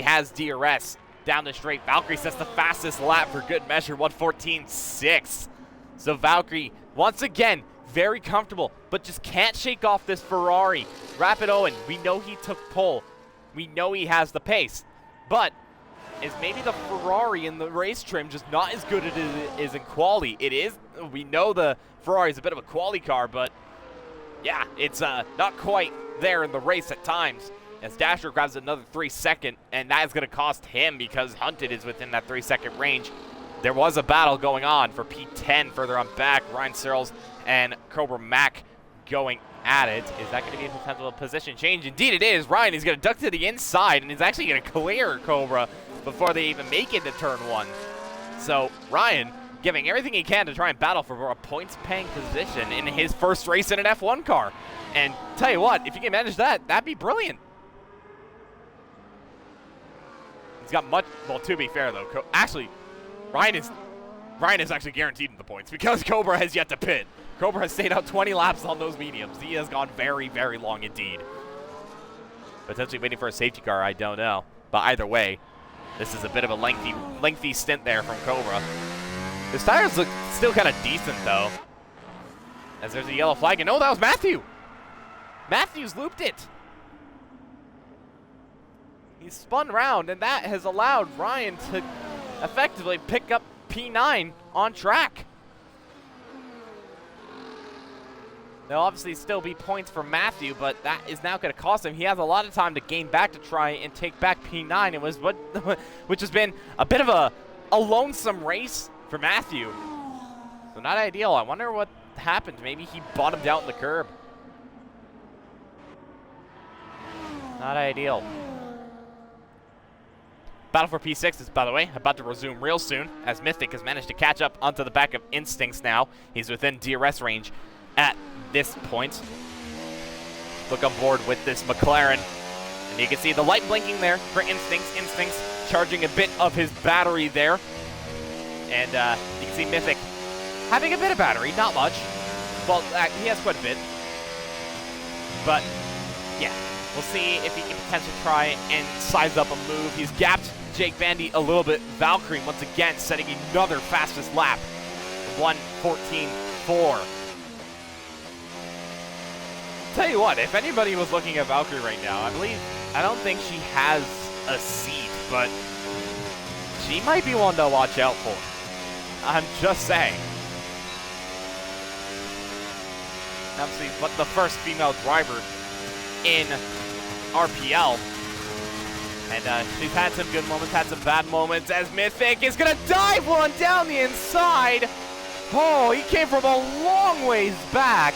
has DRS down the straight. Valkyrie sets the fastest lap for good measure, 1:14.6. So Valkyrie, once again, very comfortable, but just can't shake off this Ferrari. Rapid Owen, we know he took pole. We know he has the pace, but is maybe the Ferrari in the race trim just not as good as it is in quali. It is, we know the Ferrari is a bit of a quali car, but yeah, it's not quite there in the race at times. As Dasher grabs another 3-second, and that is going to cost him because Hunted is within that 3-second range. There was a battle going on for P10 further on back. Ryan Searles and Cobra Mac going at it. Is that going to be a potential position change? Indeed it is. Ryan is going to duck to the inside, and is actually going to clear Cobra before they even make it to turn 1. So Ryan giving everything he can to try and battle for a points-paying position in his first race in an F1 car. And tell you what, if you can manage that, that'd be brilliant. He's got much, well, to be fair, though, actually, Ryan is actually guaranteed in the points because Cobra has yet to pit. Cobra has stayed out 20 laps on those mediums. He has gone very, very long indeed. Potentially waiting for a safety car, I don't know. But either way, this is a bit of a lengthy stint there from Cobra. His tires look still kind of decent, though. As there's a yellow flag, and oh, that was Matthew! Matthew's looped it! He spun round, and that has allowed Ryan to effectively pick up P9 on track. There'll obviously still be points for Matthew, but that is now going to cost him. He has a lot of time to gain back to try and take back P9. It was which has been a bit of a lonesome race for Matthew. So not ideal. I wonder what happened. Maybe he bottomed out in the curb. Not ideal. Battle for P6 is, by the way, about to resume real soon, as Mythic has managed to catch up onto the back of Instincts now. He's within DRS range at this point. Look on board with this McLaren. And you can see the light blinking there for Instincts. Instincts charging a bit of his battery there. And you can see Mythic having a bit of battery, not much. Well, he has quite a bit. But, yeah. We'll see if he can potentially try and size up a move. He's gapped Jake Bandy a little bit. Valkyrie, once again, setting another fastest lap. 1:14.4. Tell you what, if anybody was looking at Valkyrie right now, I don't think she has a seat, but she might be one to watch out for. I'm just saying. Obviously, but the first female driver in RPL. And she's had some good moments, had some bad moments, as Mythic is going to dive one down the inside. Oh, he came from a long ways back,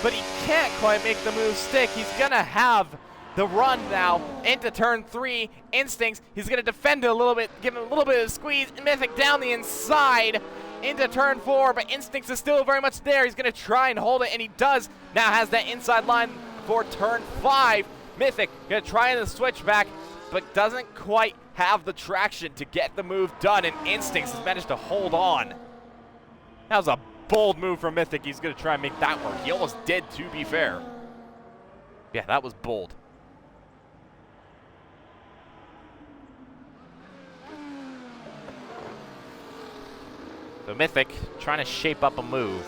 but he can't quite make the move stick. He's going to have the run now into turn 3. Instincts, he's going to defend it a little bit, give him a little bit of squeeze. Mythic down the inside into turn 4, but Instincts is still very much there. He's going to try and hold it, and he does. Now has that inside line for turn 5. Mythic going to try the switchback, but doesn't quite have the traction to get the move done, and Instincts has managed to hold on. That was a bold move from Mythic. He's going to try and make that work. He almost did, to be fair. Yeah, that was bold. So Mythic trying to shape up a move.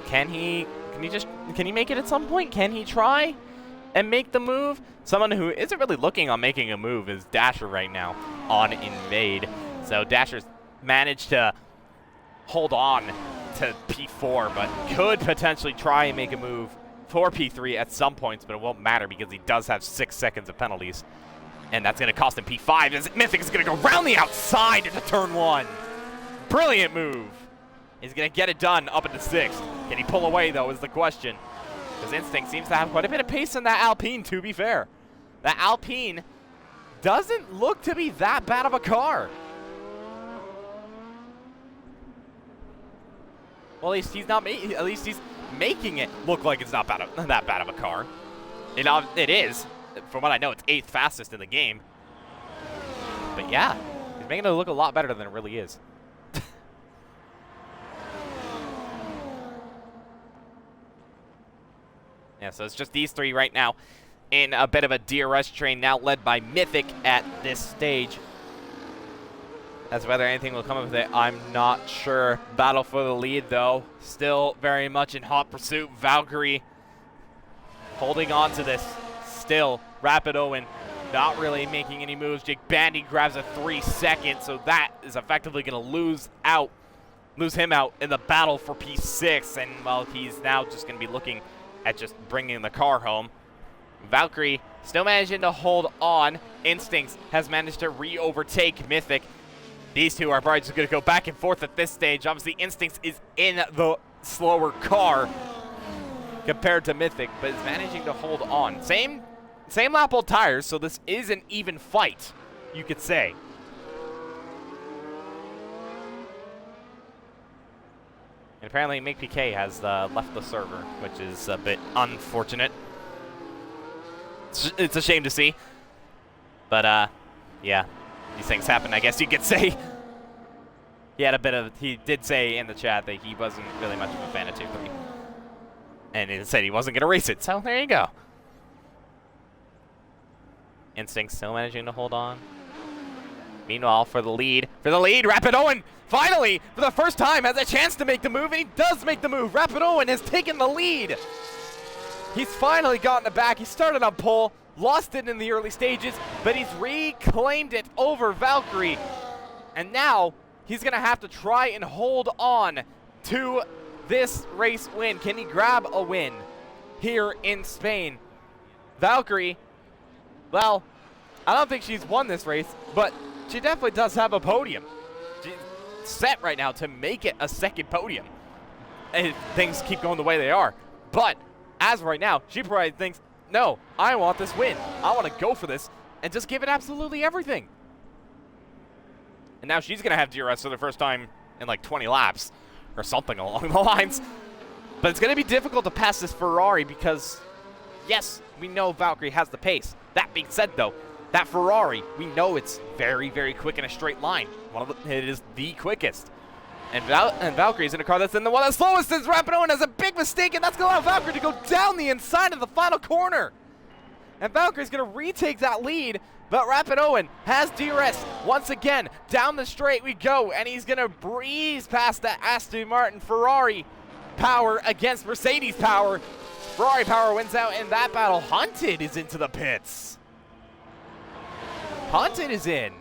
Can he make it at some point? Can he try and make the move? Someone who isn't really looking on making a move is Dasher right now on Invade. So Dasher's managed to hold on to P4, but could potentially try and make a move for P3 at some points, but it won't matter because he does have 6 seconds of penalties. And that's going to cost him P5 as Mythic is going to go around the outside into turn 1. Brilliant move. He's going to get it done up into 6th. Can he pull away, though, is the question. Because Instinct seems to have quite a bit of pace in that Alpine, to be fair. That Alpine doesn't look to be that bad of a car. Well, at least he's making it look like it's not that bad of a car. It is. From what I know, it's 8th fastest in the game. But yeah, he's making it look a lot better than it really is. Yeah, so it's just these three right now in a bit of a DRS train, now led by Mythic at this stage. As whether anything will come of it, I'm not sure. Battle for the lead, though. Still very much in hot pursuit. Valkyrie holding on to this. Still, Rapid Owen not really making any moves. Jake Bandy grabs a 3 second, so that is effectively going to lose him out in the battle for P6. And, well, he's now just going to be looking at just bringing the car home. Valkyrie still managing to hold on. Instincts has managed to re-overtake Mythic. These two are probably just going to go back and forth at this stage. Obviously, Instincts is in the slower car compared to Mythic, but is managing to hold on. Same lap old tires, so this is an even fight, you could say. And apparently Make PK has left the server, which is a bit unfortunate. It's a shame to see. But, yeah, these things happen, I guess you could say. He did say in the chat that he wasn't really much of a fan of Tier 3. And he said he wasn't going to race it, so there you go. Instinct still managing to hold on. Meanwhile, for the lead, Rapid Owen, finally, for the first time, has a chance to make the move, and he does make the move. Rapid Owen has taken the lead. He's finally gotten it back. He started on pole, lost it in the early stages, but he's reclaimed it over Valkyrie. And now, he's going to have to try and hold on to this race win. Can he grab a win here in Spain? Valkyrie, well, I don't think she's won this race, but she definitely does have a podium. She's set right now to make it a second podium if things keep going the way they are. But as of right now, she probably thinks, no, I want this win. I want to go for this and just give it absolutely everything. And now she's going to have DRS for the first time in like 20 laps or something along the lines. But it's going to be difficult to pass this Ferrari because, yes, we know Valkyrie has the pace. That being said, though, that Ferrari, we know it's very, very quick in a straight line. It is the quickest. And Valkyrie's in a car that's in the one that's slowest. As Rapid Owen has a big mistake, and that's going to allow Valkyrie to go down the inside of the final corner. And Valkyrie's going to retake that lead, but Rapid Owen has DRS once again. Down the straight we go, and he's going to breeze past that Aston Martin. Ferrari power against Mercedes power. Ferrari power wins out in that battle. Hunted is into the pits. Hunted is in.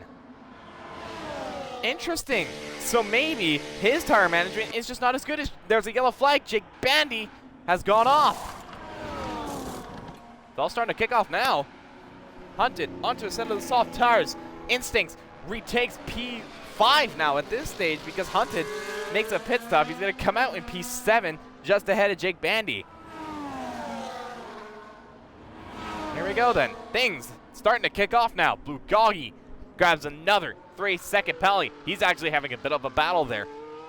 Interesting. So maybe his tire management is just not as good as... There's a yellow flag. Jake Bandy has gone off. It's all starting to kick off now. Hunted onto a set of the soft tires. Instincts retakes P5 now at this stage because Hunted makes a pit stop. He's going to come out in P7 just ahead of Jake Bandy. Here we go then. Things starting to kick off now. Bugatti grabs another 3-second penalty. He's actually having a bit of a battle there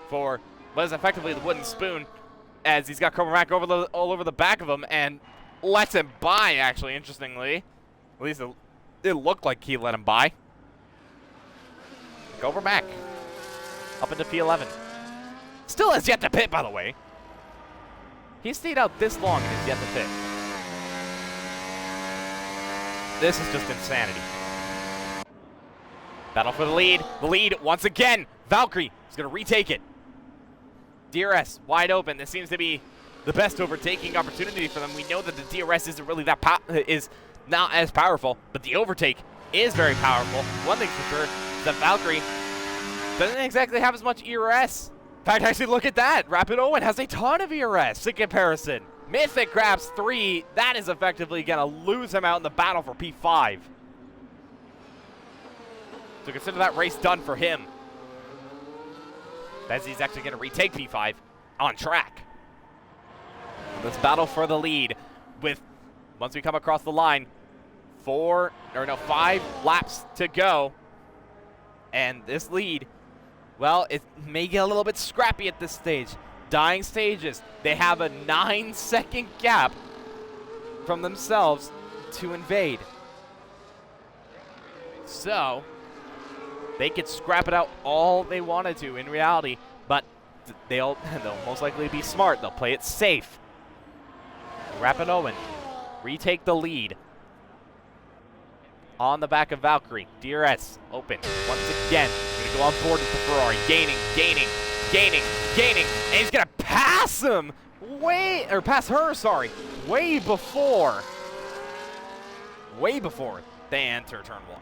for what is effectively the wooden spoon as he's got Cobra Mac all over the back of him and lets him by, actually, interestingly. At least it looked like he let him by. Cobra Mac up into P11. Still has yet to pit, by the way. He stayed out this long and has yet to pit. This is just insanity. Battle for the lead. The lead once again. Valkyrie is going to retake it. DRS wide open. This seems to be the best overtaking opportunity for them. We know that the DRS isn't really is not as powerful, but the overtake is very powerful. One thing for sure is that Valkyrie doesn't exactly have as much ERS. In fact, actually, look at that. Rapid Owen has a ton of ERS in comparison. Mythic grabs 3. That is effectively going to lose him out in the battle for P5. So consider that race done for him. As he's actually going to retake P5 on track. Let's battle for the lead with, once we come across the line, 5 laps to go. And this lead, well, it may get a little bit scrappy at this stage. Dying stages. They have a 9-second gap from themselves to invade. So they could scrap it out all they wanted to in reality, but they'll most likely be smart. They'll play it safe. Rapid Owen retake the lead on the back of Valkyrie. DRS open once again. Gonna go on board with the Ferrari. Gaining, and he's gonna pass him pass her, sorry, way before they enter turn 1.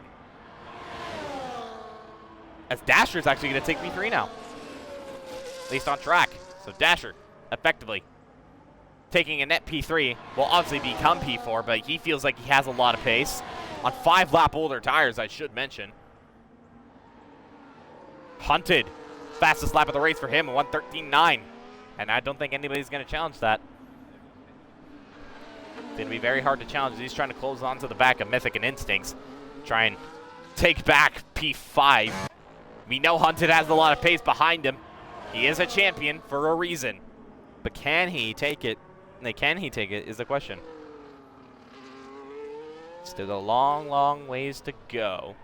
As Dasher's actually gonna take P3 now. At least on track. So Dasher, effectively, taking a net P3, will obviously become P4, but he feels like he has a lot of pace. On 5-lap older tires, I should mention. Hunted. Fastest lap of the race for him, 1:13.9. And I don't think anybody's going to challenge that. It's going to be very hard to challenge. He's trying to close on to the back of Mythic and Instincts. Try and take back P5. We know Hunted has a lot of pace behind him. He is a champion for a reason. But can he take it? Can he take it is the question. Still a long, long ways to go.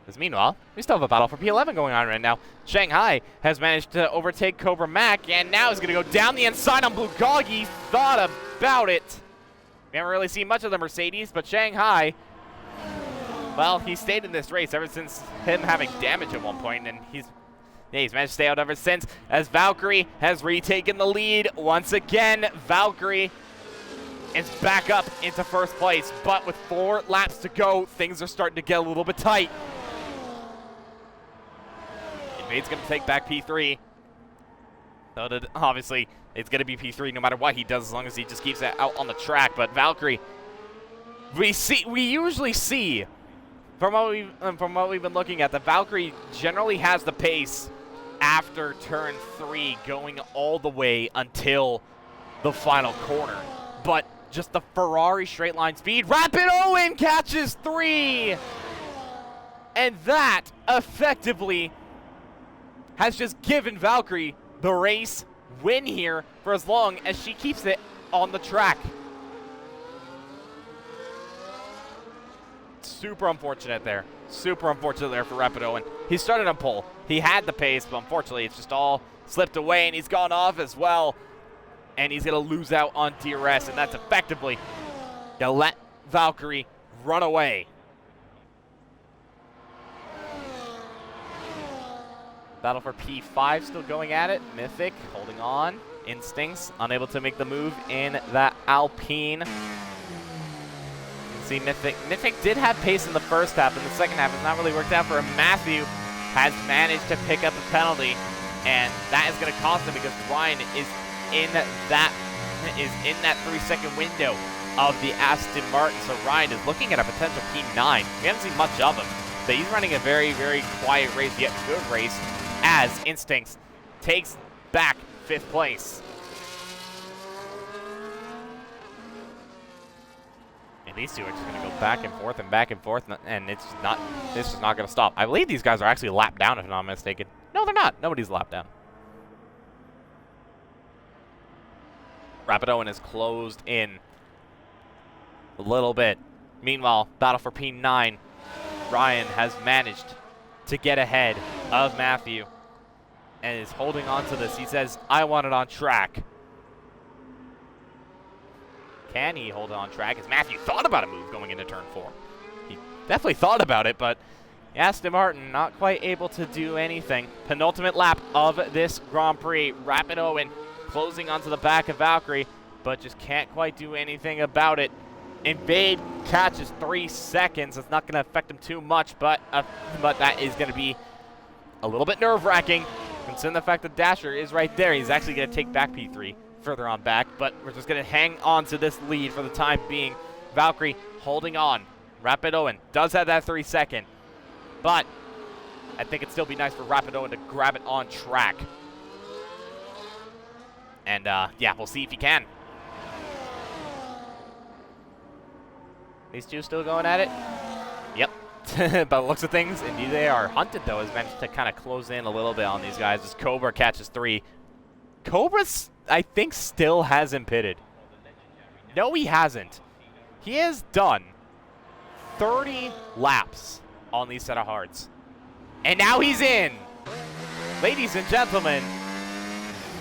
Because meanwhile, we still have a battle for P11 going on right now. Shanghai has managed to overtake Cobra Mac, and now he's going to go down the inside on Bulgogi. Thought about it. We haven't really seen much of the Mercedes, but Shanghai, well, he stayed in this race ever since him having damage at one point, and he's managed to stay out ever since, as Valkyrie has retaken the lead once again. Valkyrie is back up into first place, but with 4 laps to go, things are starting to get a little bit tight. Invade's going to take back P3. So obviously, it's going to be P3 no matter what he does, as long as he just keeps it out on the track. But Valkyrie, we usually see, from what we've been looking at, that Valkyrie generally has the pace after turn 3, going all the way until the final corner. But just the Ferrari straight line speed. Rapid Owen catches 3! And that effectively has just given Valkyrie the race win here for as long as she keeps it on the track. Super unfortunate there. Super unfortunate there for Rapid Owen. He started on pole. He had the pace, but unfortunately it's just all slipped away, and he's gone off as well. And he's going to lose out on DRS, and that's effectively going to let Valkyrie run away. Battle for P5 still going at it. Mythic holding on. Instincts unable to make the move in that Alpine. You can see Mythic. Mythic did have pace in the first half. In the second half, it's not really worked out for him. Matthew has managed to pick up a penalty, and that is going to cost him because Ryan is in that 3-second window of the Aston Martin. So Ryan is looking at a potential P9. We haven't seen much of him, but he's running a very, very quiet race, yet good race, as Instincts takes back 5th place. And these two are just going to go back and forth, and it's just not going to stop. I believe these guys are actually lapped down, if I'm not mistaken. No, they're not. Nobody's lapped down. Rapid Owen is closed in a little bit. Meanwhile, battle for P9. Ryan has managed to get ahead of Matthew and is holding on to this. He says, I want it on track. Can he hold it on track? As Matthew thought about a move going into turn 4. He definitely thought about it, but Aston Martin not quite able to do anything. Penultimate lap of this Grand Prix. Rapid Owen closing onto the back of Valkyrie, but just can't quite do anything about it. Invade catches 3 seconds. It's not going to affect him too much, but that is going to be a little bit nerve-wracking, considering the fact that Dasher is right there. He's actually going to take back P3 further on back, but we're just going to hang on to this lead for the time being. Valkyrie holding on. Rapid Owen does have that 3-second, but I think it'd still be nice for Rapid Owen to grab it on track. And, yeah, we'll see if he can. These two still going at it? Yep. By the looks of things, indeed they are. Hunted, though, has managed to kind of close in a little bit on these guys as Cobra catches 3. Cobra's, I think, still hasn't pitted. No, he hasn't. He has done 30 laps on these set of hards. And now he's in. Ladies and gentlemen,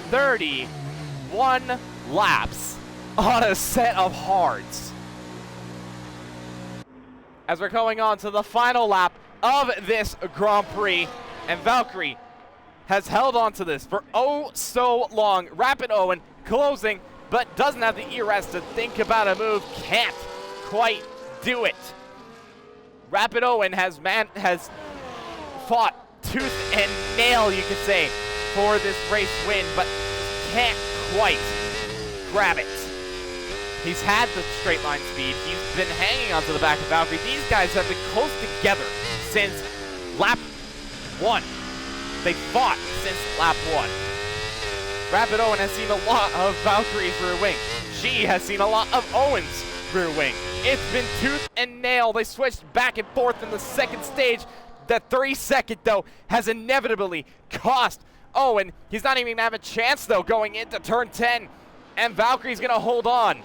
31 laps on a set of hards. As we're going on to the final lap of this Grand Prix, and Valkyrie has held on to this for oh so long. Rapid Owen closing, but doesn't have the ERS to think about a move. Can't quite do it. Rapid Owen has fought tooth and nail, you could say, for this race win, but can't quite grab it. He's had the straight line speed. He's been hanging onto the back of Valkyrie. These guys have been close together since lap 1. They fought since lap 1. Rapid Owen has seen a lot of Valkyrie's rear wing. She has seen a lot of Owen's rear wing. It's been tooth and nail. They switched back and forth in the second stage. The 3-second, though, has inevitably cost Owen, he's not even going to have a chance, though, going into turn 10. And Valkyrie's going to hold on.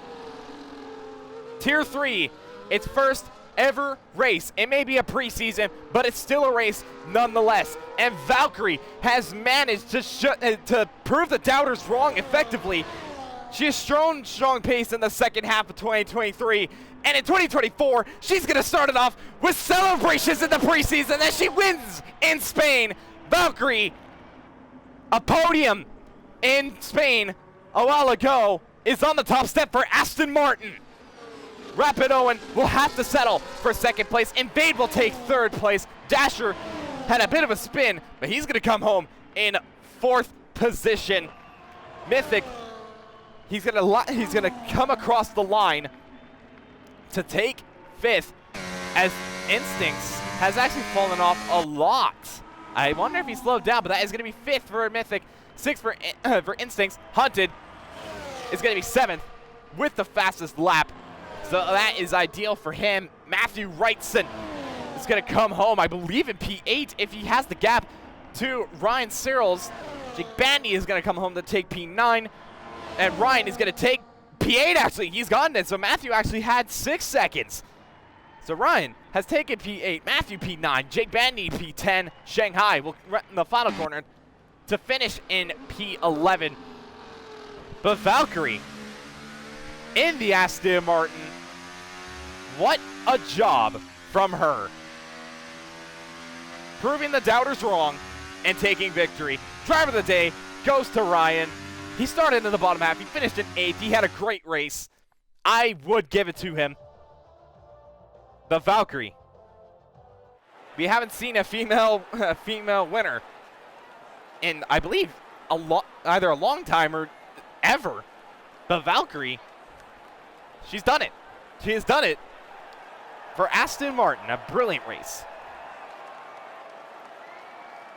Tier 3, its first ever race. It may be a preseason, but it's still a race nonetheless. And Valkyrie has managed to prove the doubters wrong effectively. She has shown strong pace in the second half of 2023. And in 2024, she's going to start it off with celebrations in the preseason as she wins in Spain. Valkyrie, a podium in Spain a while ago, is on the top step for Aston Martin. Rapid Owen will have to settle for second place. Invade will take third place. Dasher had a bit of a spin, but he's going to come home in fourth position. Mythic, he's going to come across the line to take fifth, as Instincts has actually fallen off a lot. I wonder if he slowed down, but that is going to be fifth for Mythic, sixth for Instincts. Hunted is going to be seventh with the fastest lap. So that is ideal for him. Matthew Wrightson is going to come home, I believe, in P8 if he has the gap to Ryan Searles. Jake Bandy is going to come home to take P9. And Ryan is going to take P8, actually. He's gotten it. So Matthew actually had 6 seconds. So Ryan has taken P8, Matthew P9, Jake Bandy P10. Shanghai will run in the final corner to finish in P11. But Valkyrie in the Aston Martin, what a job from her. Proving the doubters wrong and taking victory. Driver of the day goes to Ryan. He started in the bottom half. He finished in 8th. He had a great race. I would give it to him. The Valkyrie. We haven't seen a female winner in, I believe, either a long time or ever. The Valkyrie, she's done it. She has done it for Aston Martin. A brilliant race.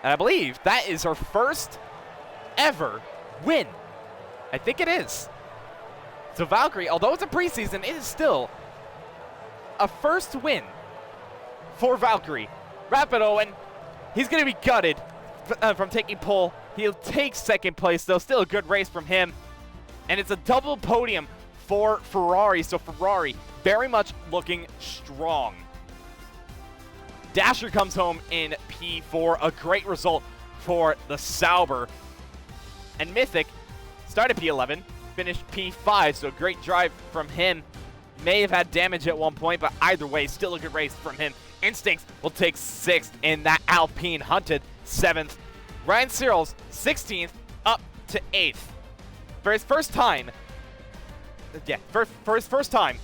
And I believe that is her first ever win. I think it is. So Valkyrie, although it's a preseason, it is still a first win for Valkyrie. Rapid Owen, he's going to be gutted from taking pole. He'll take second place, though. Still a good race from him. And it's a double podium for Ferrari. So Ferrari very much looking strong. Dasher comes home in P4. A great result for the Sauber. And Mythic started P11, finished P5. So a great drive from him. May have had damage at one point, but either way, still a good race from him. Instincts will take 6th in that Alpine. Hunted 7th. Ryan Searles 16th up to 8th. For his first time, for his first time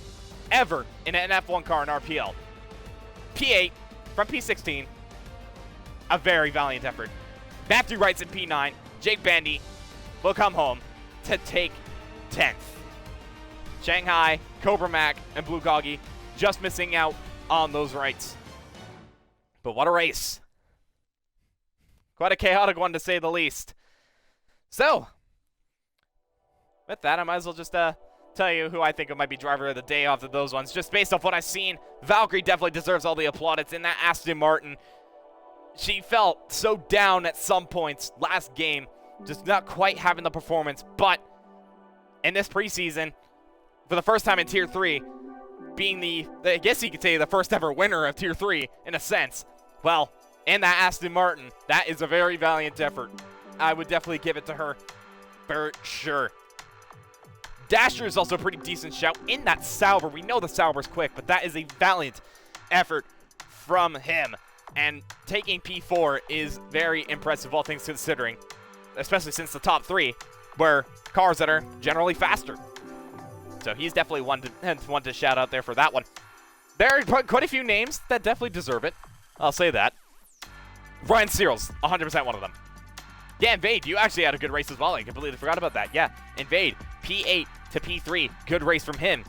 ever in an F1 car in RPL. P8 from P16. A very valiant effort. Matthew Wrightson P9. Jake Bandy will come home to take 10th. Shanghai, Cobra Mac, and Blue Goggy just missing out on those rights. But what a race. Quite a chaotic one, to say the least. So, with that, I might as well just tell you who I think might be driver of the day off of those ones. Just based off what I've seen, Valkyrie definitely deserves all the plaudits in that Aston Martin. She felt so down at some points last game, just not quite having the performance. But in this preseason, for the first time in Tier 3, being I guess you could say, the first ever winner of Tier 3, in a sense. Well, in that Aston Martin, that is a very valiant effort. I would definitely give it to her, for sure. Dasher is also a pretty decent shout in that Sauber. We know the Sauber's quick, but that is a valiant effort from him. And taking P4 is very impressive, all things considering, especially since the top 3 were cars that are generally faster. So he's definitely one to shout out there for that one. There are quite a few names that definitely deserve it. I'll say that. Ryan Searles, 100% one of them. Yeah, Invade, you actually had a good race as well. I completely forgot about that. Yeah, Invade, P8 to P3. Good race from him.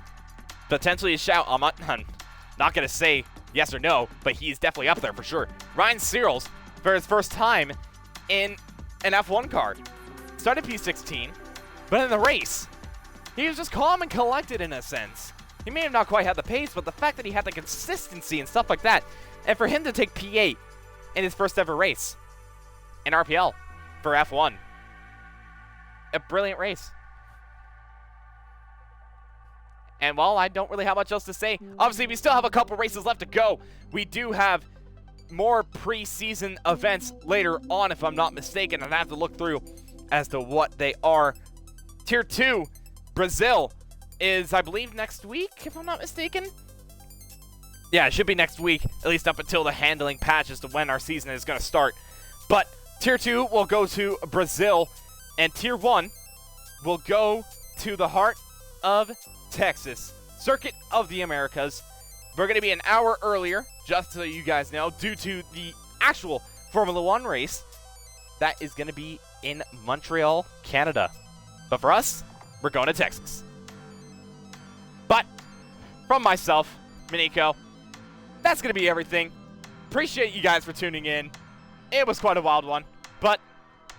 Potentially a shout. I'm not going to say yes or no, but he's definitely up there for sure. Ryan Searles, for his first time in an F1 car. Started P16, but in the race, he was just calm and collected in a sense. He may have not quite had the pace, but the fact that he had the consistency and stuff like that, and for him to take P8 in his first ever race in RPL, for F1. A brilliant race. And while I don't really have much else to say, obviously we still have a couple races left to go. We do have more preseason events later on, if I'm not mistaken, and I have to look through as to what they are. Tier 2, Brazil, is, I believe, next week, if I'm not mistaken. Yeah, it should be next week, at least up until the handling patch as to when our season is going to start. But Tier 2 will go to Brazil, and Tier 1 will go to the heart of Texas, Circuit of the Americas. We're going to be an hour earlier, just so you guys know, due to the actual Formula 1 race that is going to be in Montreal, Canada. But for us, we're going to Texas. But from myself, Miniko, that's going to be everything. Appreciate you guys for tuning in. It was quite a wild one, but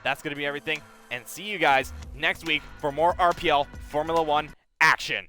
that's going to be everything. And see you guys next week for more RPL Formula 1 action.